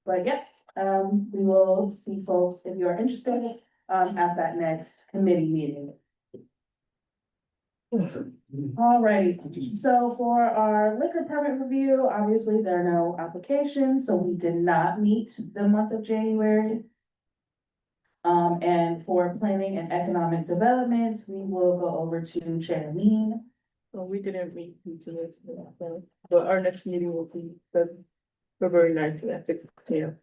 But yeah, we will see folks if you are interested at that next committee meeting. Alrighty, so for our liquor permit review, obviously there are no applications, so we did not meet the month of January. And for planning and economic development, we will go over to Chair Lean.
So we didn't meet due to this, but our next meeting will be February 19th at 6 p.m.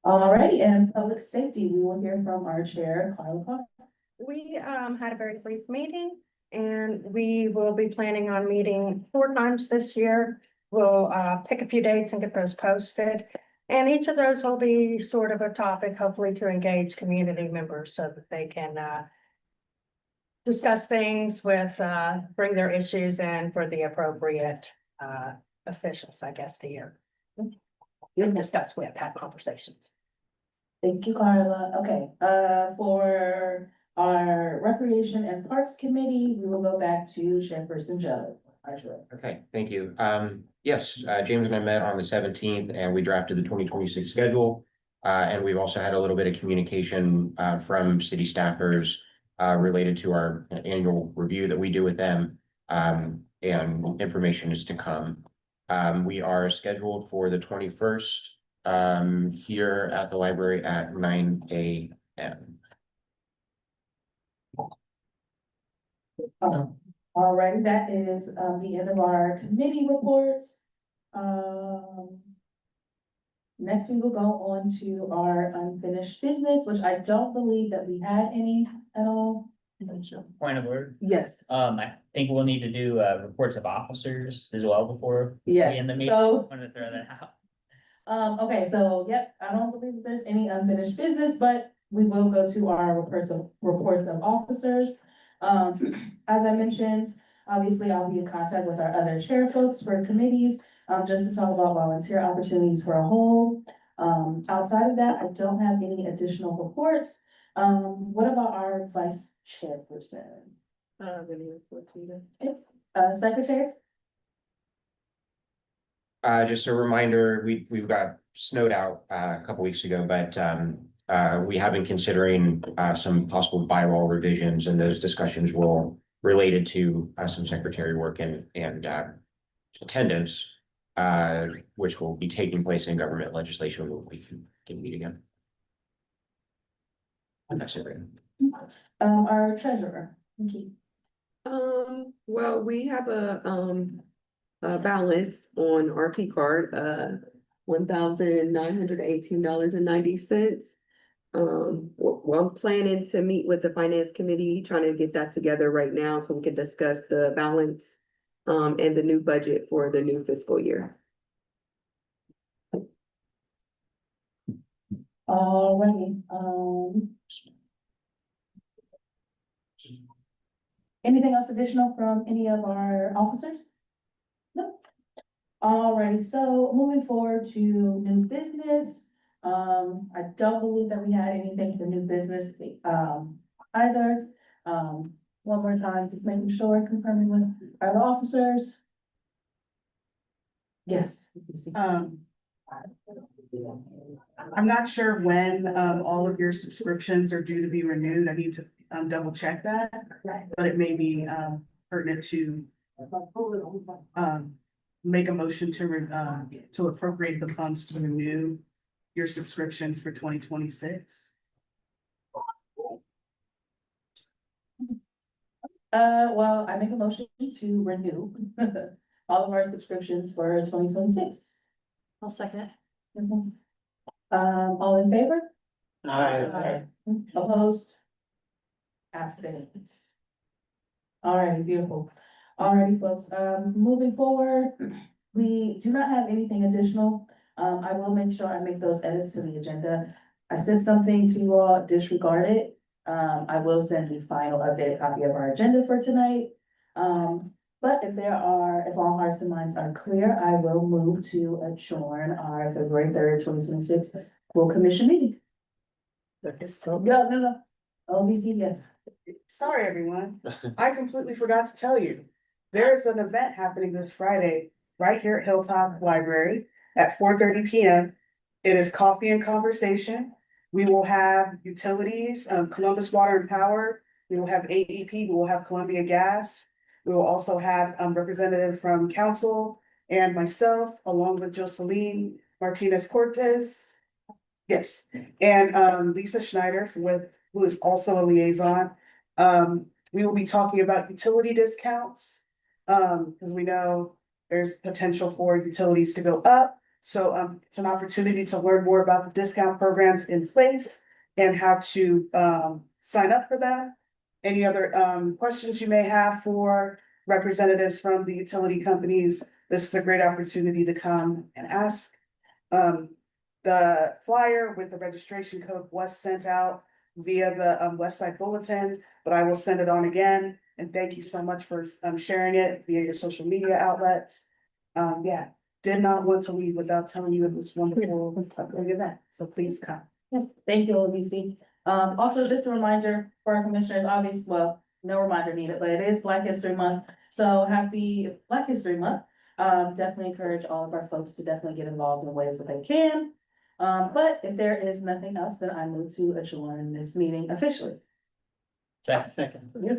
Alrighty, and public safety, we will hear from our chair, Carla Clark.
We had a very brief meeting and we will be planning on meeting 4 times this year. We'll pick a few dates and get those posted. And each of those will be sort of a topic, hopefully to engage community members so that they can discuss things with, bring their issues in for the appropriate officials, I guess, to hear. And discuss, we have had conversations.
Thank you, Carla. Okay, for our Recreation and Parks Committee, we will go back to Chairperson Joe.
Okay, thank you. Yes, James and I met on the 17th and we drafted the 2026 schedule. And we've also had a little bit of communication from city staffers related to our annual review that we do with them. And information is to come. We are scheduled for the 21st here at the library at 9 a.m.
Alrighty, that is the end of our committee reports. Next, we will go on to our unfinished business, which I don't believe that we had any at all.
Point of order.
Yes.
I think we'll need to do reports of officers as well before we
Yes,
end the meeting.
so-
Want to throw that out.
Okay, so, yep, I don't believe that there's any unfinished business, but we will go to our reports of officers. As I mentioned, obviously I'll be in contact with our other chair folks for committees, just to talk about volunteer opportunities for a whole. Outside of that, I don't have any additional reports. What about our vice chairperson? Secretary?
Just a reminder, we got snowed out a couple weeks ago, but we have been considering some possible bylaw revisions, and those discussions will related to some secretary work and attendance, which will be taking place in government legislation when we can meet again. And that's it.
Our treasurer, thank you.
Well, we have a balance on our P card, $1,918.90. Well, I'm planning to meet with the finance committee, trying to get that together right now so we can discuss the balance and the new budget for the new fiscal year.
Alrighty, anything else additional from any of our officers? No. Alrighty, so moving forward to new business. I don't believe that we had anything for new business, either. One more time, just making sure, confirming with our officers. Yes.
I'm not sure when, all of your subscriptions are due to be renewed. I need to, double check that. But it may be, pertinent to, make a motion to appropriate the funds to renew your subscriptions for 2026.
Well, I make a motion to renew all of our subscriptions for 2026.
I'll second.
All in favor?
Aye.
Opposed? Abstentions. All right, beautiful. All righty, folks, moving forward, we do not have anything additional. I will make sure I make those edits to the agenda. I sent something to you all, disregard it. I will send the final updated copy of our agenda for tonight. But if all hearts and minds are clear, I will move to adjourn our February 3rd, 2026 full commission meeting. No. OBC, yes.
Sorry, everyone. I completely forgot to tell you. There's an event happening this Friday right here at Hilltop Library at 4:30 p.m. It is Coffee and Conversation. We will have utilities, Columbus Water and Power. We will have AEP, we will have Columbia Gas. We will also have representative from council and myself, along with Jocelyn Martinez Cortez. Yes, and Lisa Schneider who is also a liaison. We will be talking about utility discounts. Because we know there's potential for utilities to go up. So it's an opportunity to learn more about the discount programs in place and how to sign up for them. Any other questions you may have for representatives from the utility companies, this is a great opportunity to come and ask. The flyer with the registration code was sent out via the West Side Bulletin, but I will send it on again. And thank you so much for sharing it via your social media outlets. Yeah, did not want to leave without telling you of this wonderful event, so please come.
Thank you, OBC. Also, just a reminder for our commissioners, obviously, well, no reminder needed, but it is Black History Month. So happy Black History Month. Definitely encourage all of our folks to definitely get involved in ways that they can. But if there is nothing else, then I move to adjourn this meeting officially.
Second.
Second.